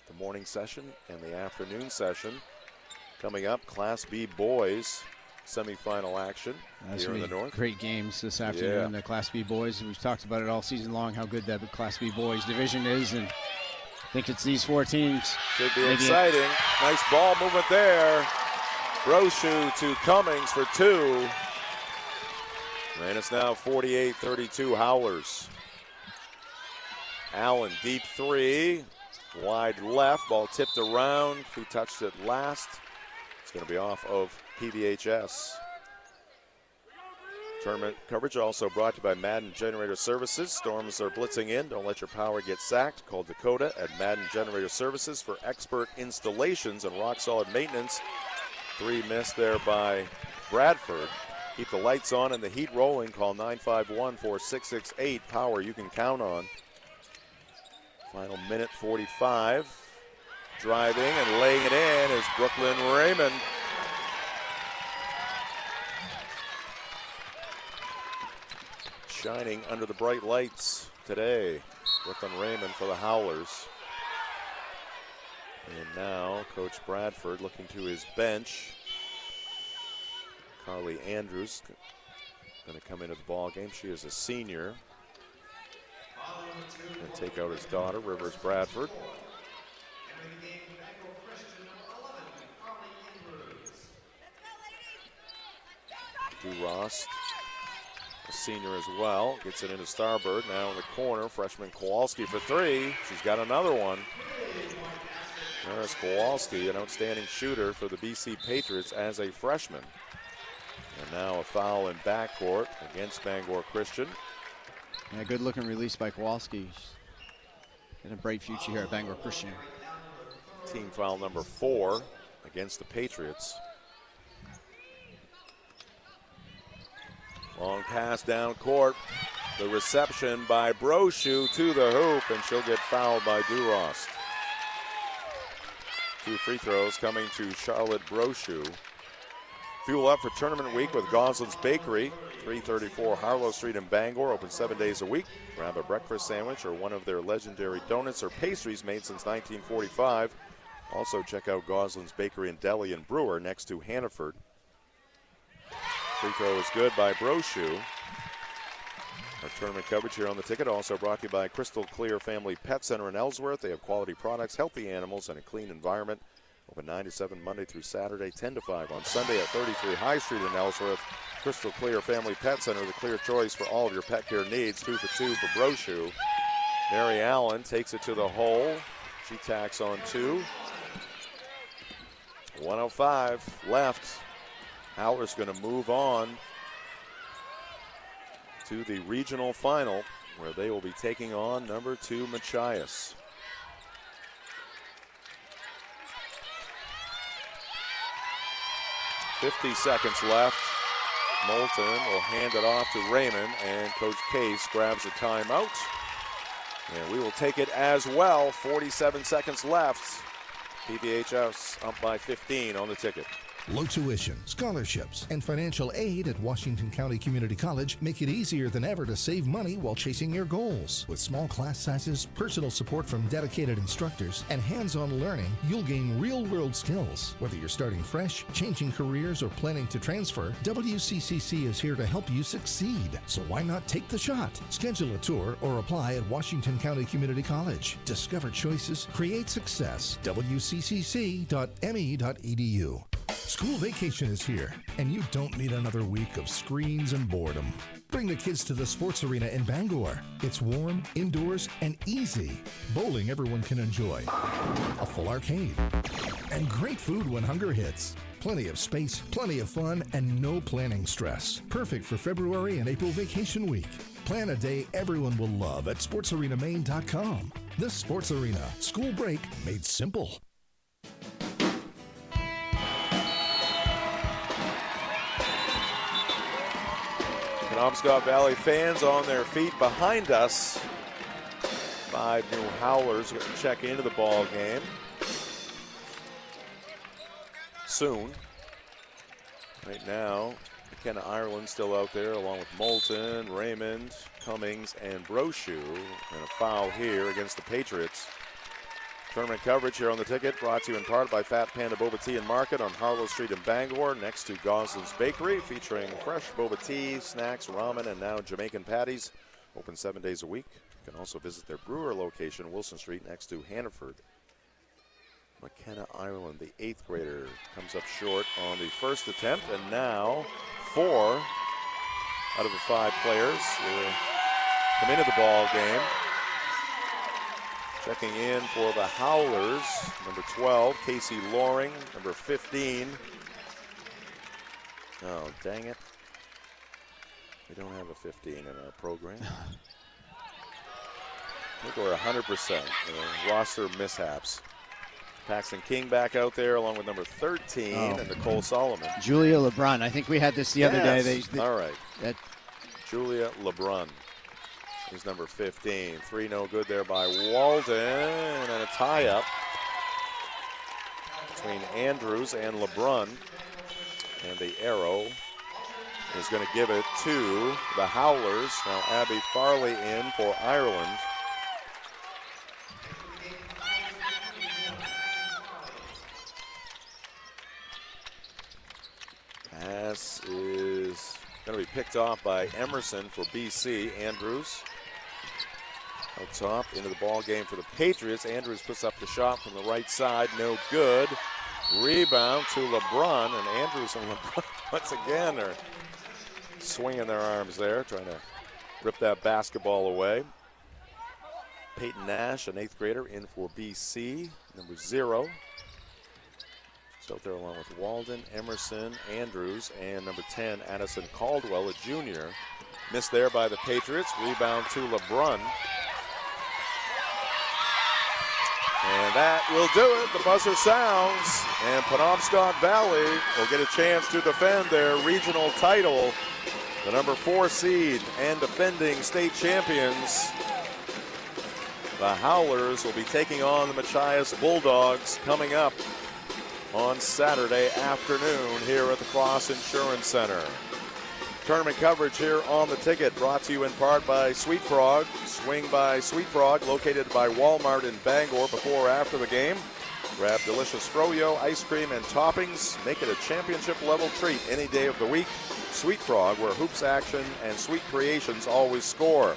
the morning session and the afternoon session. Coming up, Class B boys semifinal action here in the north. Great games this afternoon. Yeah. The Class B boys. We've talked about it all season long, how good that Class B boys division is, and I think it's these 4 teams. Should be exciting. Nice ball movement there. Broshu to Cummings for 2. And it's now 48-32 Howlers. Allen, deep 3. Wide left. Ball tipped around. Who touched it last? It's going to be off of PVHS. Tournament coverage also brought to you by Madden Generator Services. Storms are blitzing in. Don't let your power get sacked. Call Dakota at Madden Generator Services for expert installations and rock-solid maintenance. 3 missed there by Bradford. Keep the lights on and the heat rolling. Call 951-4668. Power you can count on. Final minute 45. Driving and laying it in is Brooklyn Raymond. Shining under the bright lights today. Brooklyn Raymond for the Howlers. And now Coach Bradford looking to his bench. Carly Andrews going to come into the ball game. She is a senior. Going to take out his daughter, Rivers Bradford. Durost, a senior as well, gets it into Starbird. Now in the corner, freshman Kowalski for 3. She's got another one. There's Kowalski, an outstanding shooter for the BC Patriots as a freshman. And now a foul in backcourt against Bangor Christian. And a good-looking release by Kowalski. And a bright future here at Bangor Christian. Team foul number 4 against the Patriots. Long pass down court. The reception by Brochu to the hoop, and she'll get fouled by Durost. 2 free throws coming to Charlotte Brochu. Fuel up for tournament week with Goslin's Bakery, 334 Harlow Street in Bangor, open 7 days a week. Grab a breakfast sandwich or one of their legendary donuts or pastries made since 1945. Also check out Goslin's Bakery and Deli and Brewer next to Hannaford. Free throw is good by Brochu. Our tournament coverage here on the ticket also brought to you by Crystal Clear Family Pet Center in Ellsworth. They have quality products, healthy animals, and a clean environment. Open 9 to 7 Monday through Saturday, 10 to 5 on Sunday at 33 High Street in Ellsworth. Crystal Clear Family Pet Center, the clear choice for all of your pet care needs. 2 for 2 for Brochu. Mary Allen takes it to the hole. She tacks on 2. 1:05 left. Howler's going to move on to the regional final, where they will be taking on number 2 Machias. .50 seconds left. Moulton will hand it off to Raymond, and Coach Case grabs a timeout. And we will take it as well. 47 seconds left. PVHS up by 15 on the ticket. Low tuition, scholarships, and financial aid at Washington County Community College make it easier than ever to save money while chasing your goals. With small class sizes, personal support from dedicated instructors, and hands-on learning, you'll gain real-world skills. Whether you're starting fresh, changing careers, or planning to transfer, WCCC is here to help you succeed. So why not take the shot? Schedule a tour or apply at Washington County Community College. Discover choices, create success. WCCC.me.edu. School vacation is here, and you don't need another week of screens and boredom. Bring the kids to the sports arena in Bangor. It's warm, indoors, and easy. Bowling everyone can enjoy. A full arcade. And great food when hunger hits. Plenty of space, plenty of fun, and no planning stress. Perfect for February and April vacation week. Plan a day everyone will love at sportsarenamaine.com. This sports arena, school break made simple. Penobscot Valley fans on their feet behind us. 5 new Howlers going to check into the ball game soon. Right now, McKenna Ireland still out there along with Moulton, Raymond, Cummings, and Brochu. And a foul here against the Patriots. Tournament coverage here on the ticket brought to you in part by Fat Panda Boba Tea and Market on Harlow Street in Bangor next to Goslin's Bakery, featuring fresh boba tea, snacks, ramen, and now Jamaican patties. Open 7 days a week. You can also visit their Brewer location, Wilson Street, next to Hannaford. McKenna Ireland, the 8th grader, comes up short on the first attempt, and now 4 out of the 5 players will come into the ball game. Checking in for the Howlers, number 12, Casey Loring, number 15. Oh, dang it. We don't have a 15 in our program. I think we're 100%. Roster mishaps. Paxton King back out there along with number 13 and Nicole Solomon. Julia LeBrun. I think we had this the other day. All right. Julia LeBrun is number 15. 3 no good there by Walden, and a tie-up between Andrews and LeBrun. And the arrow is going to give it to the Howlers. Now Abby Farley in for Ireland. Pass is going to be picked off by Emerson for BC. Andrews out top into the ball game for the Patriots. Andrews puts up the shot from the right side. No good. Rebound to LeBrun, and Andrews and LeBrun once again are swinging their arms there, trying to rip that basketball away. Peyton Nash, an 8th grader, in for BC, number 0. She's out there along with Walden, Emerson, Andrews, and number 10, Addison Caldwell, a junior. Missed there by the Patriots. Rebound to LeBrun. And that will do it. The buzzer sounds, and Penobscot Valley will get a chance to defend their regional title The number 4 seed and defending state champions, the Howlers, will be taking on the Machias Bulldogs coming up on Saturday afternoon here at the Cross Insurance Center. Tournament coverage here on The Ticket, brought to you in part by Sweet Frog. Swing by Sweet Frog, located by Walmart in Bangor before or after the game. Grab delicious froyo, ice cream, and toppings. Make it a championship-level treat any day of the week. Sweet Frog, where hoops action and sweet creations always score.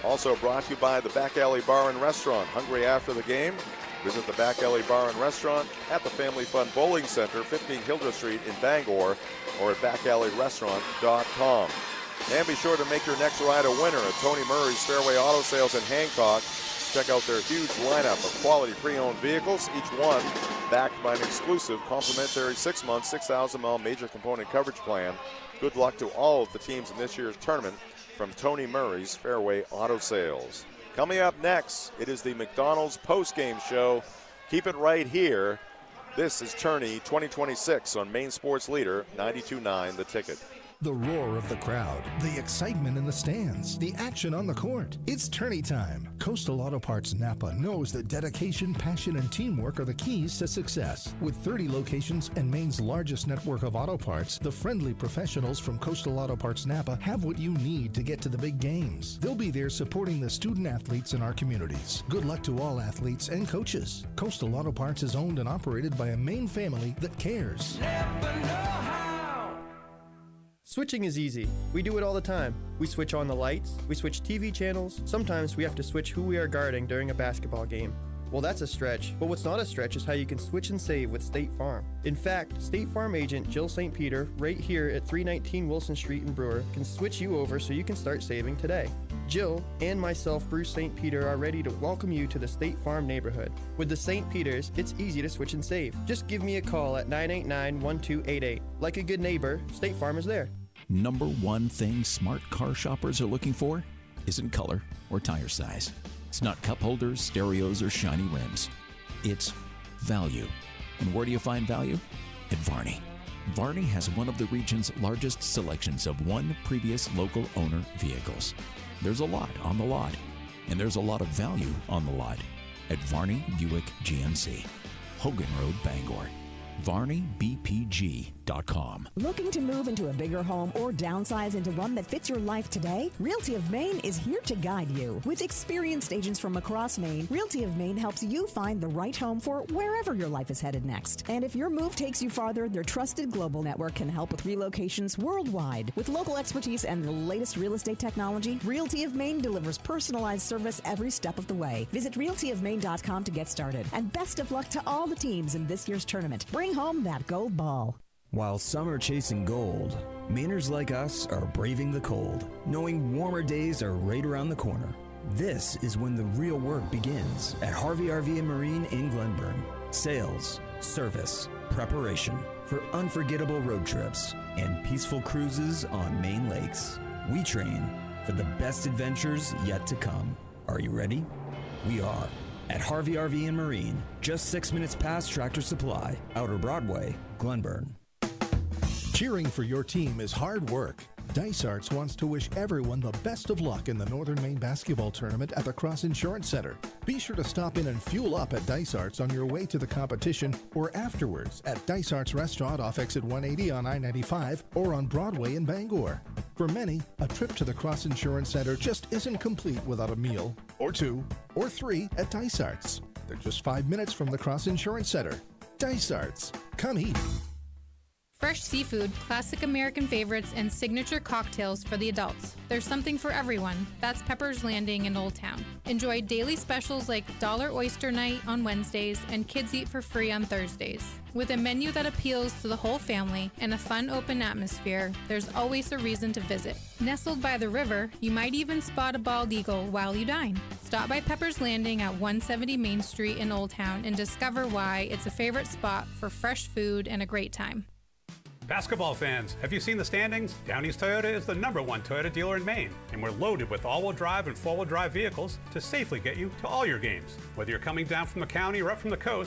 Also brought to you by the Back Alley Bar and Restaurant. Hungry after the game? Visit the Back Alley Bar and Restaurant at the Family Fun Bowling Center, 15 Hildreth Street in Bangor, or at backalley.restaurant.com. And be sure to make your next ride a winner at Tony Murray's Fairway Auto Sales in Hancock. Check out their huge lineup of quality pre-owned vehicles, each one backed by an exclusive complimentary 6-month, 6,000-mile major component coverage plan. Good luck to all of the teams in this year's tournament from Tony Murray's Fairway Auto Sales. Coming up next, it is the McDonald's postgame show. Keep it right here. This is Tourney 2026 on Maine Sports Leader 92.9 The Ticket. The roar of the crowd, the excitement in the stands, the action on the court. It's tourney time. Coastal Auto Parts Napa knows that dedication, passion, and teamwork are the keys to success. With 30 locations and Maine's largest network of auto parts, the friendly professionals from Coastal Auto Parts Napa have what you need to get to the big games. They'll be there supporting the student athletes in our communities. Good luck to all athletes and coaches. Coastal Auto Parts is owned and operated by a Maine family that cares. Switching is easy. We do it all the time. We switch on the lights, we switch TV channels, sometimes we have to switch who we are guarding during a basketball game. Well, that's a stretch, but what's not a stretch is how you can switch and save with State Farm. In fact, State Farm agent Jill St. Peter, right here at 319 Wilson Street in Brewer, can switch you over so you can start saving today. Jill and myself, Bruce St. Peter, are ready to welcome you to the State Farm neighborhood. With the St. Peters, it's easy to switch and save. Just give me a call at 989-1288. Like a good neighbor, State Farm is there. Number one thing smart car shoppers are looking for isn't color or tire size. It's not cup holders, stereos, or shiny rims. It's value. And where do you find value? At Varney. Varney has one of the region's largest selections of one previous local owner vehicles. There's a lot on the lot, and there's a lot of value on the lot at Varney Buick GMC, Hogan Road, Bangor. VarneyBPG.com. Looking to move into a bigger home or downsize into one that fits your life today? Realty of Maine is here to guide you. With experienced agents from across Maine, Realty of Maine helps you find the right home for wherever your life is headed next. And if your move takes you farther, their trusted global network can help with relocations worldwide. With local expertise and the latest real estate technology, Realty of Maine delivers personalized service every step of the way. Visit realtyofmaine.com to get started. And best of luck to all the teams in this year's tournament. Bring home that gold ball. While some are chasing gold, Mainers like us are braving the cold, knowing warmer days are right around the corner. This is when the real work begins at Harvey RV and Marine in Glenburn. Sales, service, preparation for unforgettable road trips and peaceful cruises on Maine lakes. We train for the best adventures yet to come. Are you ready? We are. At Harvey RV and Marine, just 6 minutes past Tractor Supply, Outer Broadway, Glenburn. Cheering for your team is hard work. Dysarts wants to wish everyone the best of luck in the Northern Maine Basketball Tournament at the Cross Insurance Center. Be sure to stop in and fuel up at Dysarts on your way to the competition or afterwards at Dysarts Restaurant off exit 180 on I-95 or on Broadway in Bangor. For many, a trip to the Cross Insurance Center just isn't complete without a meal, or two, or three at Dysarts. They're just 5 minutes from the Cross Insurance Center. Dysarts. Come eat. Fresh seafood, classic American favorites, and signature cocktails for the adults. There's something for everyone. That's Pepper's Landing in Old Town. Enjoy daily specials like Dollar Oyster Night on Wednesdays and Kids Eat for Free on Thursdays. With a menu that appeals to the whole family and a fun open atmosphere, there's always a reason to visit. Nestled by the river, you might even spot a bald eagle while you dine. Stop by Pepper's Landing at 170 Main Street in Old Town and discover why it's a favorite spot for fresh food and a great time. Basketball fans, have you seen the standings? Down East Toyota is the #1 Toyota dealer in Maine, and we're loaded with all-wheel drive and four-wheel drive vehicles to safely get you to all your games. Whether you're coming down from the county or up from the coast,